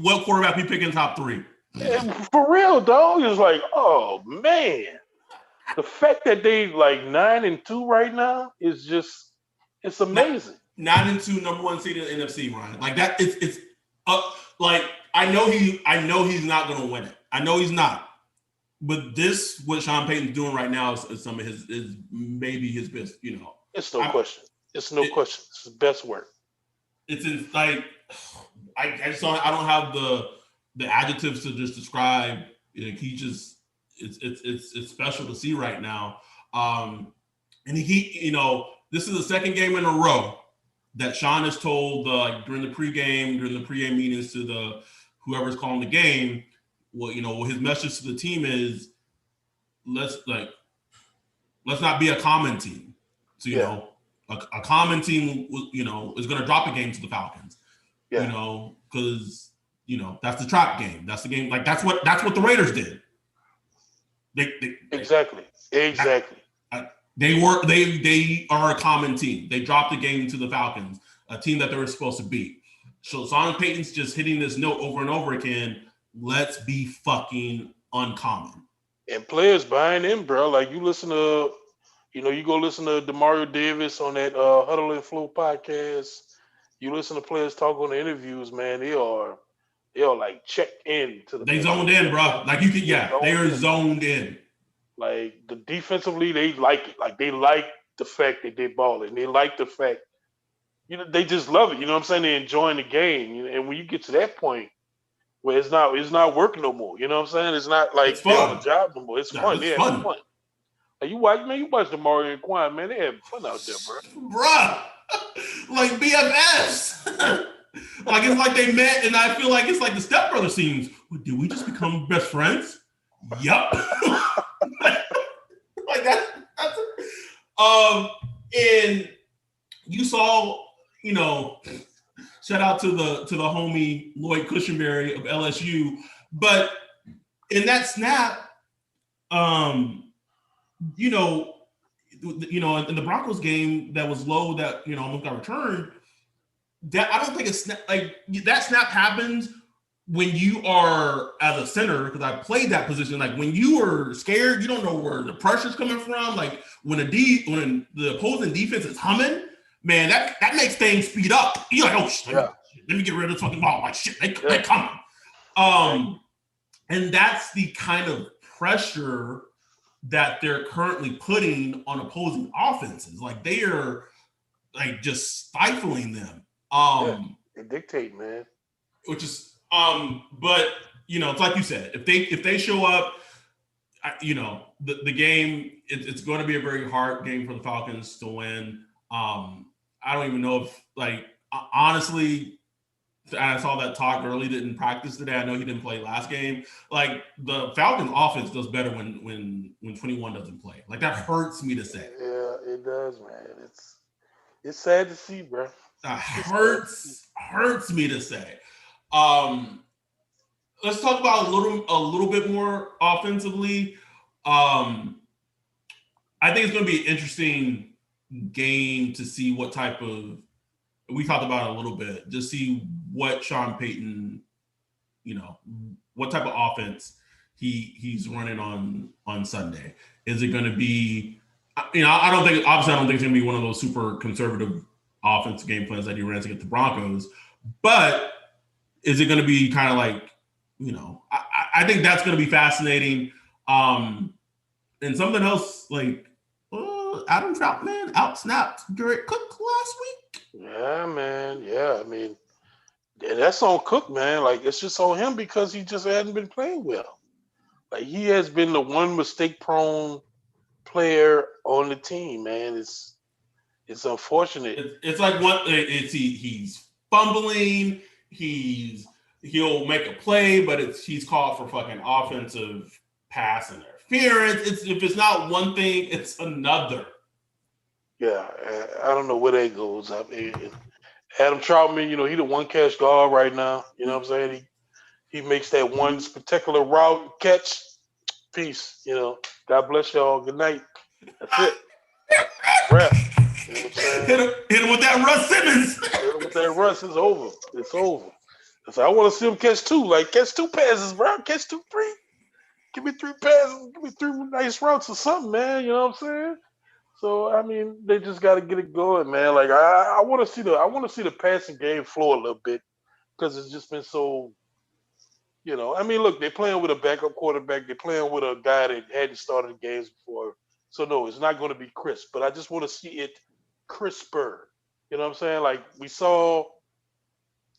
what quarterback we pick in top 3? For real, dog. It's like, oh man. The fact that they like 9-2 right now is just It's amazing. Not into number one seed in the NFC, Ryan. Like that, it's like I know he's not going to win it. I know he's not. But what Sean Payton's doing right now is some of is maybe his best. It's no question. It's no question. It's his best work. It's like I don't have the adjectives to just describe. He just it's special to see right now. And he this is the second game in a row that Sean has told during the pregame meetings to the whoever's calling the game. Well, his message to the team is let's not be a common team. So a common team is going to drop a game to the Falcons. Because that's the trap game. That's the game. Like that's what the Raiders did. Exactly. They are a common team. They dropped the game to the Falcons, a team that they were supposed to beat. So Sean Payton's just hitting this note over and over again. Let's be fucking uncommon. And players buying in, bro. Like you listen to, you go listen to DeMario Davis on that Huddle and Flow podcast. You listen to players talk on the interviews, man. They are like checked in to the. They zoned in, bro. Like they are zoned in. Like the defensively, they like it. Like they like the fact that they balling. They like the fact, they just love it. You know what I'm saying? They're enjoying the game. And when you get to that point where it's not work no more. You know what I'm saying? It's not like they're on the job no more. It's fun. It's fun. Like you watch the Mario and Quan, man. They have fun out there, bro. Bruh. Like BFFs. Like it's like they met, and I feel like it's like the Step Brother scenes. Did we just become best friends? Yup. Like that's and you saw, shout out to the homie Lloyd Cushenberry of LSU, but in that snap, in the Broncos game that was low that almost got returned. That I don't think it's like that snap happens when you are as a center, because I played that position. Like when you are scared, you don't know where the pressure's coming from. Like when the opposing defense is humming, man, that makes things speed up. You're like, oh shit, let me get rid of this fucking ball. Like shit, they're coming. And that's the kind of pressure that they're currently putting on opposing offenses. Like they are like just stifling them. They dictate, man. Which is but it's like you said, if they show up, the game, it's going to be a very hard game for the Falcons to win. I don't even know if, like, honestly, I saw that Todd Gurley didn't practice today. I know he didn't play last game. Like the Falcons offense does better when 21 doesn't play. Like that hurts me to say. Yeah, it does, man. It's sad to see, bro. Hurts me to say. Let's talk about a little bit more offensively. I think it's going to be an interesting game to see what type of. We talked about it a little bit. Just see what Sean Payton, what type of offense he's running on Sunday. Is it going to be? I don't think it's going to be one of those super conservative offensive game plans that he ran against the Broncos. But is it going to be kind of like, I think that's going to be fascinating. And something else, like Adam Troutman out-snapped Garrett Cook last week. Yeah, man. Yeah, I mean, that's on Cook, man. Like, it's just on him because he just hadn't been playing well. Like, he has been the one mistake-prone player on the team, man. It's unfortunate. It's like he's fumbling. He'll make a play, but he's called for fucking offensive pass interference. If it's not one thing, it's another. Yeah, I don't know where that goes. I mean, Adam Troutman, he the one catch guard right now. You know what I'm saying? He makes that one particular route catch. Peace. God bless y'all. Good night. That's it. Wrap. You know what I'm saying? Hit him with that Russ Simmons. Hit him with that Russ. It's over. It's over. So I want to see him catch two. Like, catch two passes, bro. Catch 2, 3. Give me 3 passes. Give me 3 nice routes or something, man. You know what I'm saying? So I mean, they just got to get it going, man. Like I want to see the passing game flow a little bit because it's just been so. I mean, look, they're playing with a backup quarterback. They're playing with a guy that hadn't started games before. So no, it's not going to be crisp. But I just want to see it crisper. You know what I'm saying? Like we saw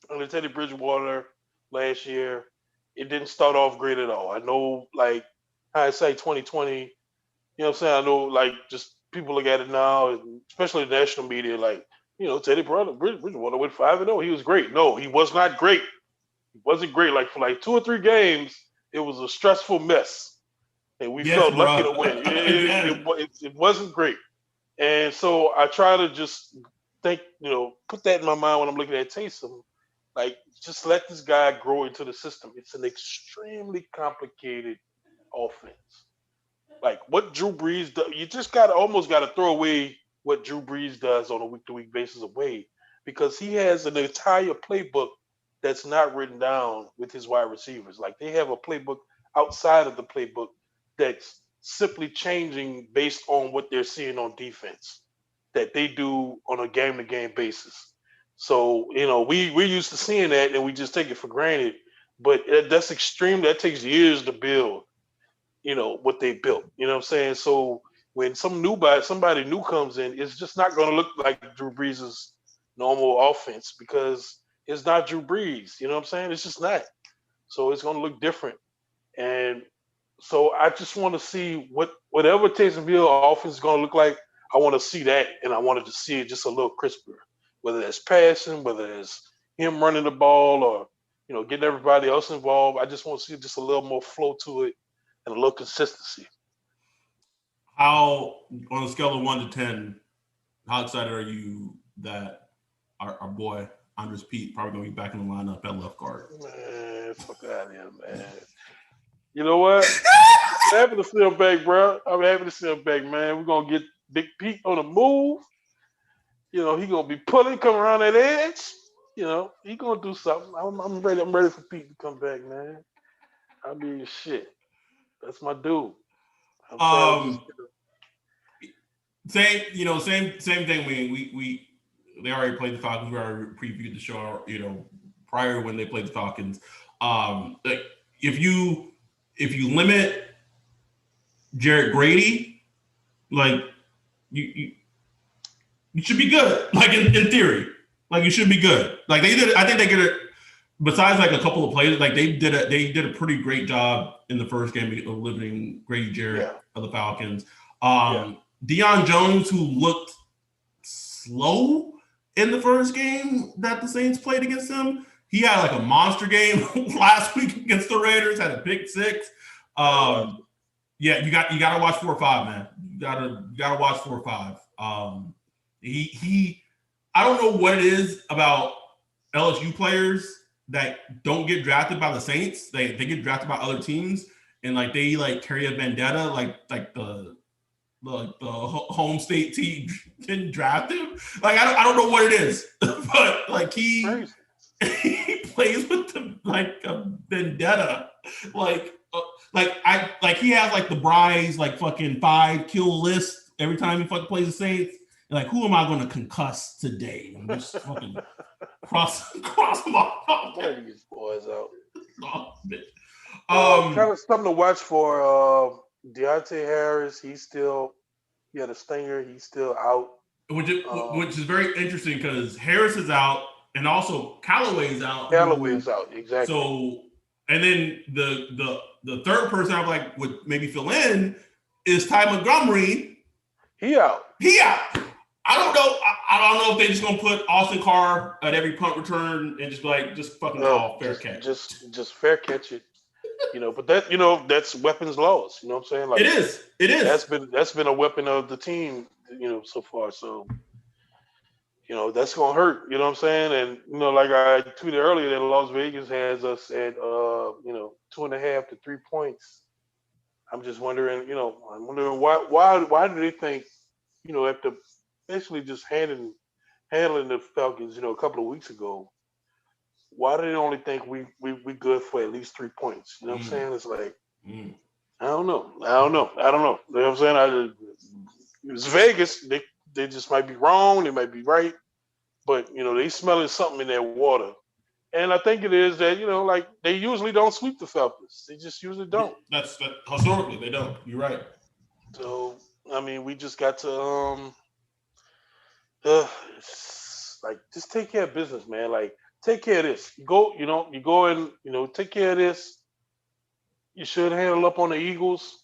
under Teddy Bridgewater last year, it didn't start off great at all. I know, like hindsight 2020. You know what I'm saying? I know, like, just people look at it now, and especially the national media, like, Teddy Bridgewater went 5-0. He was great. No, he was not great. He wasn't great. Like for like 2 or 3 games, it was a stressful mess, and we Yes, felt lucky bro. to win. Yes. It wasn't great, and so I try to just think, put that in my mind when I'm looking at Taysom. Like, just let this guy grow into the system. It's an extremely complicated offense. Like what Drew Brees does, you just almost got to throw away what Drew Brees does on a week-to-week basis away because he has an entire playbook that's not written down with his wide receivers. Like they have a playbook outside of the playbook that's simply changing based on what they're seeing on defense that they do on a game-to-game basis. So, we're used to seeing that and we just take it for granted. But that's extreme. That takes years to build, what they built. You know what I'm saying? So when somebody new comes in, it's just not going to look like Drew Brees' normal offense because it's not Drew Brees. You know what I'm saying? It's just not. So it's going to look different. And so I just want to see whatever Taysom offense is going to look like. I want to see that, and I wanted to see it just a little crisper. Whether it's passing, whether it's him running the ball, or getting everybody else involved. I just want to see just a little more flow to it and a little consistency. How, on a scale of 1 to 10, how excited are you that our boy Andres Pete probably gonna be back in the lineup at left guard? Man, fuck out of here, man. You know what? I'm happy to see him back, bro. I'm happy to see him back, man. We're gonna get Big Pete on the move. He gonna be pulling, come around that edge. He gonna do something. I'm ready. I'm ready for Pete to come back, man. I mean, shit. That's my dude. Same thing. We they already played the Falcons. We already previewed the show. Prior when they played the Falcons. Like if you limit Jarrett Grady, like you should be good. Like in theory, like you should be good. Like they did. I think they get it. Besides like a couple of plays, like they did a pretty great job in the first game of limiting Grady Jarrett of the Falcons. Deion Jones, who looked slow in the first game that the Saints played against him, he had like a monster game last week against the Raiders. Had a pick 6. You gotta watch 4 or 5, man. You gotta watch 4 or 5. He I don't know what it is about LSU players that don't get drafted by the Saints. They get drafted by other teams, and like they like carry a vendetta, like the home state team didn't draft him. Like I don't know what it is, but like he plays with the like a vendetta, like he has like the Bry's like fucking 5 kill list every time he fucking plays the Saints. Like, who am I going to concuss today? And just fucking cross them off. Get these boys out. Oh, kind of something to watch for Deontay Harris. He had a stinger. He's still out. Which is very interesting because Harris is out and also Callaway's out. Callaway's out, exactly. So, and then the third person I would maybe fill in is Ty Montgomery. He out. I don't know. I don't know if they're just gonna put Austin Carr at every punt return and just be like, just fucking call fair catch. Just fair catch it. But that that's weapons lost. You know what I'm saying? Like it is. That's been a weapon of the team. So far. So that's gonna hurt. You know what I'm saying? And like I tweeted earlier, that Las Vegas has us at 2.5 to 3 points. I'm just wondering. Why do they think after basically just handling the Falcons, a couple of weeks ago, why do they only think we good for at least 3 points? You know what I'm saying? It's like I don't know. You know what I'm saying? it's Vegas. They just might be wrong. They might be right, but they smelling something in their water. And I think it is that like they usually don't sweep the Falcons. They just usually don't. That's historically they don't. You're right. So I mean, we just got to like just take care of business, man. Like take care of this. You go and take care of this. You should handle up on the Eagles.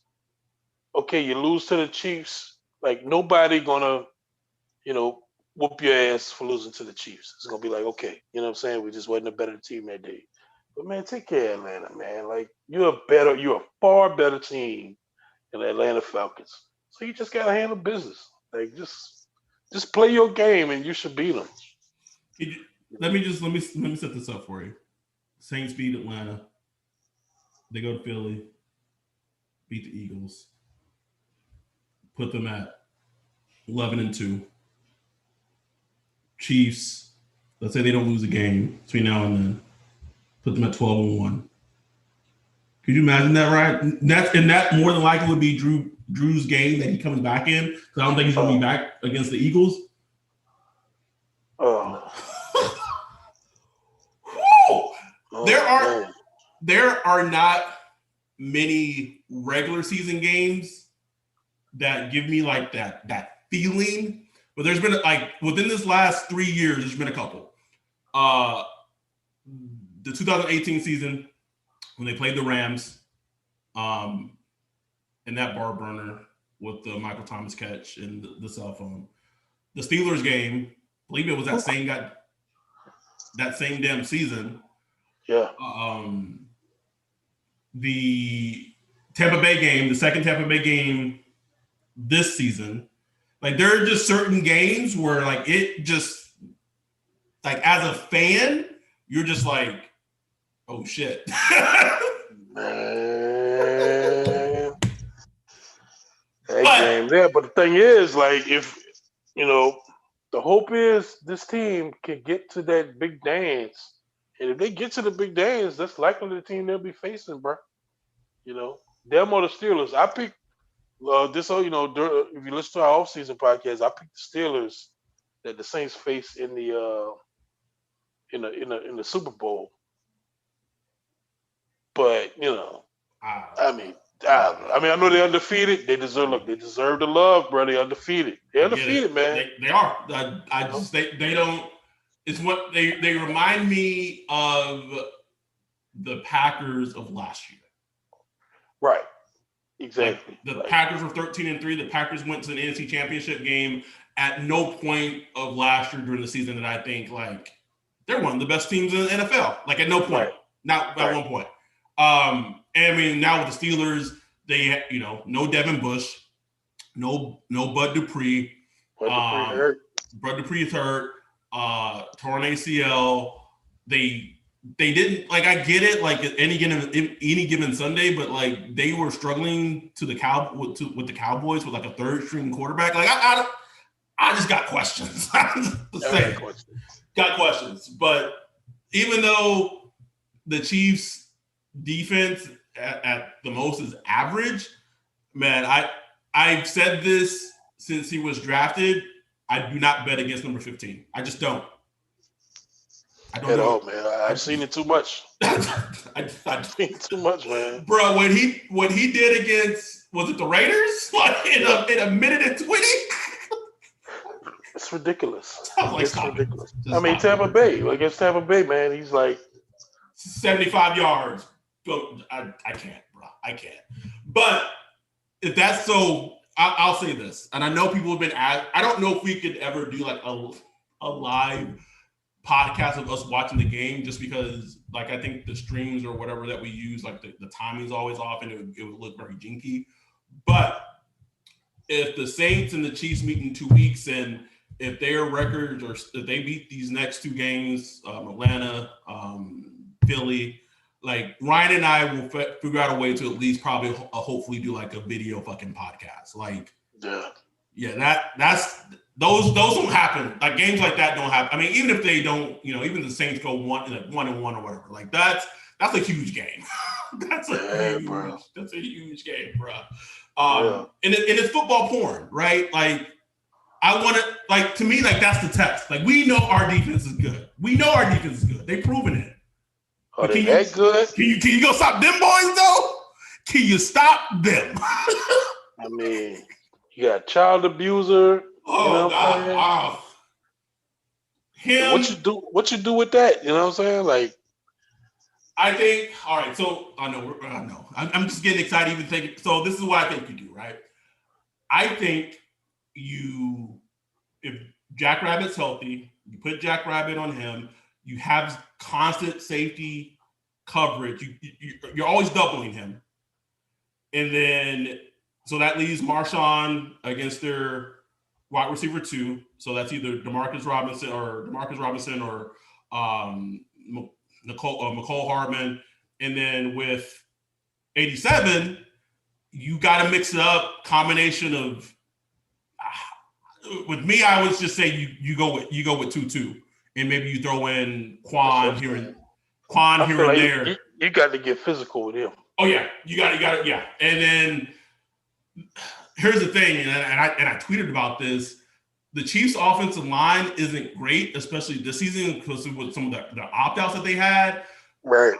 Okay, you lose to the Chiefs. Like nobody gonna whoop your ass for losing to the Chiefs. It's gonna be like, okay, you know what I'm saying? We just wasn't a better team that day. But man, take care of Atlanta, man. Like you're a far better team than the Atlanta Falcons. So you just gotta handle business. Like just play your game and you should beat them. Let me set this up for you. Saints beat Atlanta. They go to Philly, beat the Eagles, put them at 11-2. Chiefs, let's say they don't lose a game between now and then, put them at 12-1. Could you imagine that, right? That more than likely would be Drew's game that he comes back in, because I don't think he's going to be back against the Eagles. There are not many regular season games that give me like that feeling. But there's been like within this last 3 years, there's been a couple. The 2018 season when they played the Rams, and that bar burner with the Michael Thomas catch and the cell phone. The Steelers game, I believe it was that same damn season. Yeah. The Tampa Bay game, the second Tampa Bay game this season. Like there are just certain games where like it just like as a fan, you're just like, oh shit. Man. That game there. But the thing is, like if the hope is this team can get to that big dance. And if they get to the big dance, that's likely the team they'll be facing, bro. Them or the Steelers. I picked this. If you listen to our offseason podcast, I picked the Steelers that the Saints face in the Super Bowl. But I know they're undefeated. They deserve the love, bro. They're undefeated. They're undefeated, man. They are. They don't. It's what they remind me of the Packers of last year. Right. Exactly. Like the Packers were 13-3. The Packers went to an NFC Championship game. At no point of last year during the season that I think like they're one of the best teams in the NFL. Like at no point, right. Not at one point. And I mean now with the Steelers, they no Devin Bush, no Bud Dupree. Bud Dupree is hurt. Torn ACL. They didn't like. I get it. Like any given Sunday, but like they were struggling with the Cowboys with like a third string quarterback. Like I just got questions. Got questions. But even though the Chiefs' defense at the most is average, man, I've said this since he was drafted. I do not bet against number 15. I just don't. I don't know, man. I've seen it too much. I've seen it too much, man. Bro, what he did against, was it the Raiders? Like in a minute and 20? It's ridiculous. It's ridiculous. I mean, Tampa Bay, against Tampa Bay, man, he's like 75 yards. I can't, bro. I can't. But if that's so, I'll say this, and I know people have been asked. I don't know if we could ever do like a live podcast of us watching the game, just because like I think the streams or whatever that we use, like the timing's always off, and it would look very jinky. But if the Saints and the Chiefs meet in 2 weeks, and if their records or if they beat these next two games, Atlanta, Philly, like Ryan and I will figure out a way to at least probably hopefully do like a video fucking podcast. Like, yeah, that's those don't happen. Like games like that don't happen. I mean, even if they don't, even the Saints go 1-1 or whatever, like that's a huge game. That's a huge game, bro. And it's football porn, right? Like, I want to, like, to me, like, that's the test. Like, we know our defense is good. We know our defense is good. They've proven it. Are they that good? Can you go stop them boys, though? Can you stop them? I mean, you got a child abuser. Oh, God. Him. What you do with that? You know what I'm saying? Like, I think, all right, so I know. I'm just getting excited even thinking. So this is what I think you do, right? I think if Jack Rabbit's healthy, you put Jack Rabbit on him, you have constant safety coverage. You're always doubling him. And then, so that leaves Marshawn against their wide receiver 2. So that's either Demarcus Robinson or McCole Hardman. And then with 87, you got to mix it up. Combination of, with me, I would just say you go with 2-2, and maybe you throw in Quan here and there. You got to get physical with him. Oh yeah, you got it. Yeah, and then here's the thing, and I tweeted about this. The Chiefs' offensive line isn't great, especially this season, because with some of the opt-outs that they had. Right.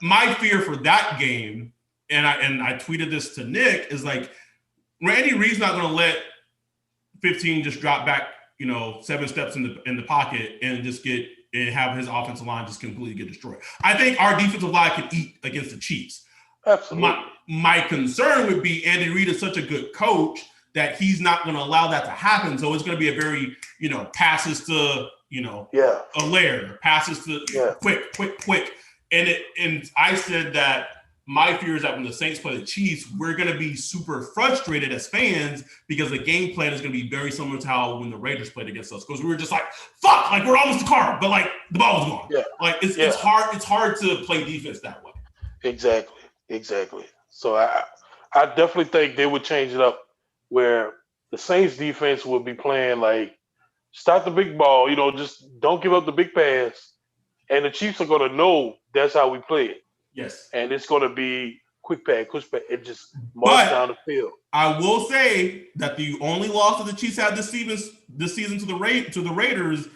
My fear for that game, and I tweeted this to Nick, is like, Randy Reed's not going to let 15 just drop back, 7 steps in the pocket and just have his offensive line just completely get destroyed. I think our defensive line can eat against the Chiefs. Absolutely. My concern would be Andy Reid is such a good coach that he's not going to allow that to happen. So it's going to be a very, passes to, a layer, passes to quick. And I said that my fear is that when the Saints play the Chiefs, we're going to be super frustrated as fans because the game plan is going to be very similar to how when the Raiders played against us. Because we were just like, fuck, like we're almost the car, but like the ball was gone. Yeah. Like it's hard to play defense that way. Exactly. So I definitely think they would change it up where the Saints defense would be playing like, stop the big ball, just don't give up the big pass. And the Chiefs are going to know that's how we play it. Yes. And it's going to be quick pass, and just march down the field. I will say that the only loss that the Chiefs had this season to the Raiders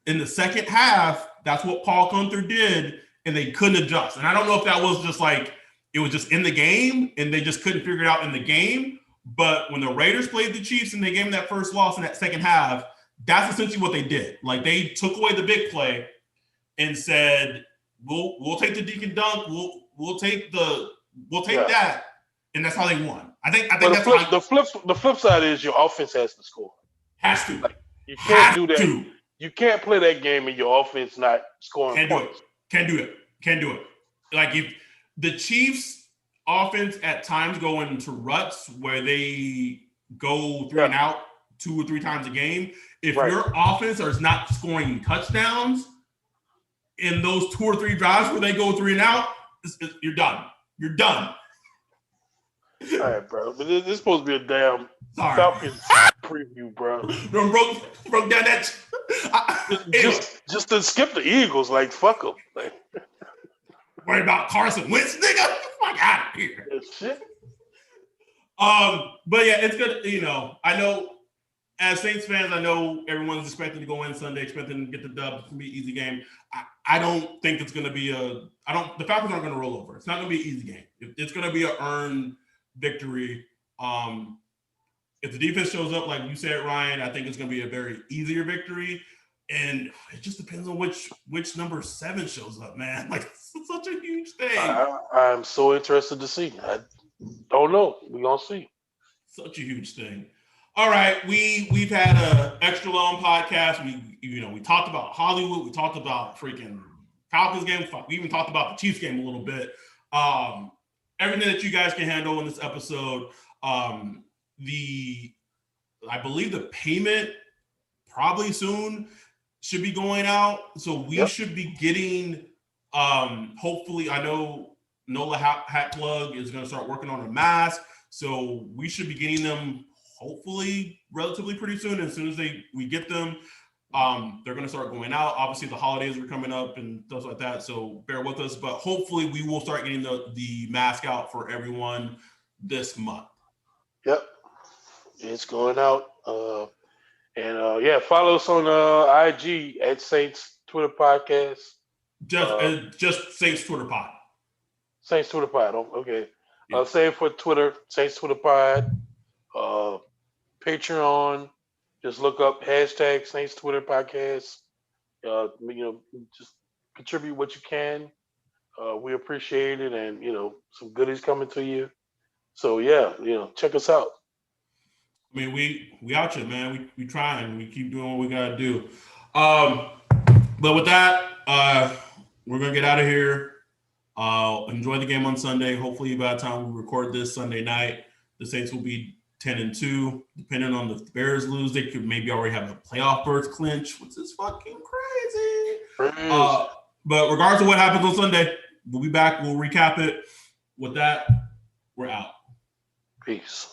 in the second half, that's what Paul Gunther did, and they couldn't adjust. And I don't know if that was just like, it was just in the game, and they just couldn't figure it out in the game. But when the Raiders played the Chiefs and they gave them that first loss in that second half, that's essentially what they did. Like, they took away the big play and said, we'll take the dink and dunk. We'll take that, and that's how they won. I think that's the flip side is your offense has to score. Has to. Like, you can't do that. You can't play that game and your offense not scoring points. Can't do it. Like, if the Chiefs' offense at times go into ruts where they go 3 and out 2 or 3 times a game, if your offense is not scoring touchdowns in those 2 or 3 drives where they go 3 and out, you're done. You're done. All right, bro. But this is supposed to be a damn Falcons preview, bro. Broke down that. Just to skip the Eagles, like, fuck them. Like, worried about Carson Wentz, nigga? Fuck out of here. Shit. But yeah, it's good. I know as Saints fans, I know everyone's expecting to go in Sunday, expecting to get the dub. It's gonna be an easy game. I don't think it's gonna be the Falcons aren't gonna roll over. It's not gonna be an easy game. It's gonna be an earned victory. If the defense shows up, like you said, Ryan, I think it's gonna be a very easier victory. And it just depends on which number 7 shows up, man. Like, it's such a huge thing. I'm so interested to see. I don't know. We're gonna see. Such a huge thing. All right, we've had an extra long podcast. We talked about Hollywood. We talked about freaking Falcons game. We even talked about the Chiefs game a little bit. Everything that you guys can handle in this episode. I believe the payment probably soon should be going out. So we should be getting, hopefully, I know Nola Hat Plug is going to start working on a mask. So we should be getting them hopefully relatively pretty soon. As soon as we get them, they're going to start going out. Obviously, the holidays are coming up and stuff like that. So bear with us. But hopefully we will start getting the mask out for everyone this month. Yep, it's going out. Follow us on IG at Saints Twitter Podcast. Just Saints Twitter pod. Saints Twitter Pod. Okay. Yeah. Same for Twitter, Saints Twitter Pod. Patreon. Just look up hashtag Saints Twitter Podcast. Just contribute what you can. We appreciate it, and some goodies coming to you. So check us out. I mean, we out here, man. We trying. We keep doing what we gotta do. But with that, we're gonna get out of here. Enjoy the game on Sunday. Hopefully, by the time we record this Sunday night, the Saints will be 10-2. Depending on the Bears lose, they could maybe already have a playoff berth clinch, which is fucking crazy. But regardless of what happens on Sunday, we'll be back. We'll recap it. With that, we're out. Peace.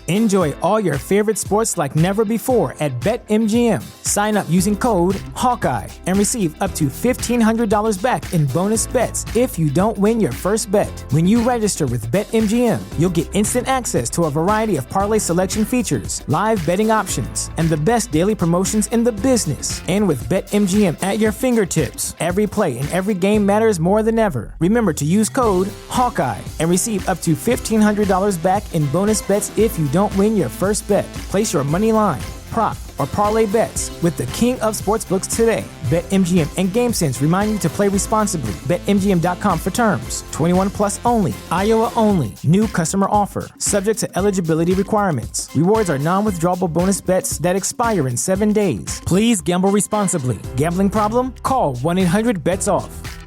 Enjoy all your favorite sports like never before at BetMGM. Sign up using code Hawkeye and receive up to $1,500 back in bonus bets if you don't win your first bet. When you register with BetMGM, you'll get instant access to a variety of parlay selection features, live betting options, and the best daily promotions in the business. And with BetMGM at your fingertips, every play and every game matters more than ever. Remember to use code Hawkeye and receive up to $1,500 back in bonus bets if you don't win your first bet. Place your money line, prop, or parlay bets with the king of sportsbooks today. BetMGM and GameSense remind you to play responsibly. BetMGM.com for terms. 21 plus only. Iowa only. New customer offer. Subject to eligibility requirements. Rewards are non-withdrawable bonus bets that expire in 7 days. Please gamble responsibly. Gambling problem? Call 1-800-BETS-OFF.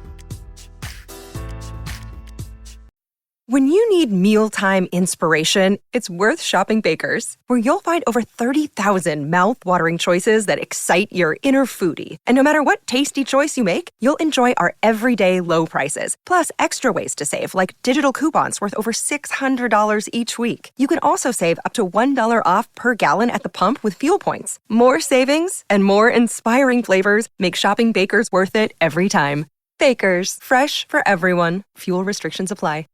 When you need mealtime inspiration, it's worth shopping Baker's, where you'll find over 30,000 mouth-watering choices that excite your inner foodie. And no matter what tasty choice you make, you'll enjoy our everyday low prices, plus extra ways to save, like digital coupons worth over $600 each week. You can also save up to $1 off per gallon at the pump with fuel points. More savings and more inspiring flavors make shopping Baker's worth it every time. Baker's, fresh for everyone. Fuel restrictions apply.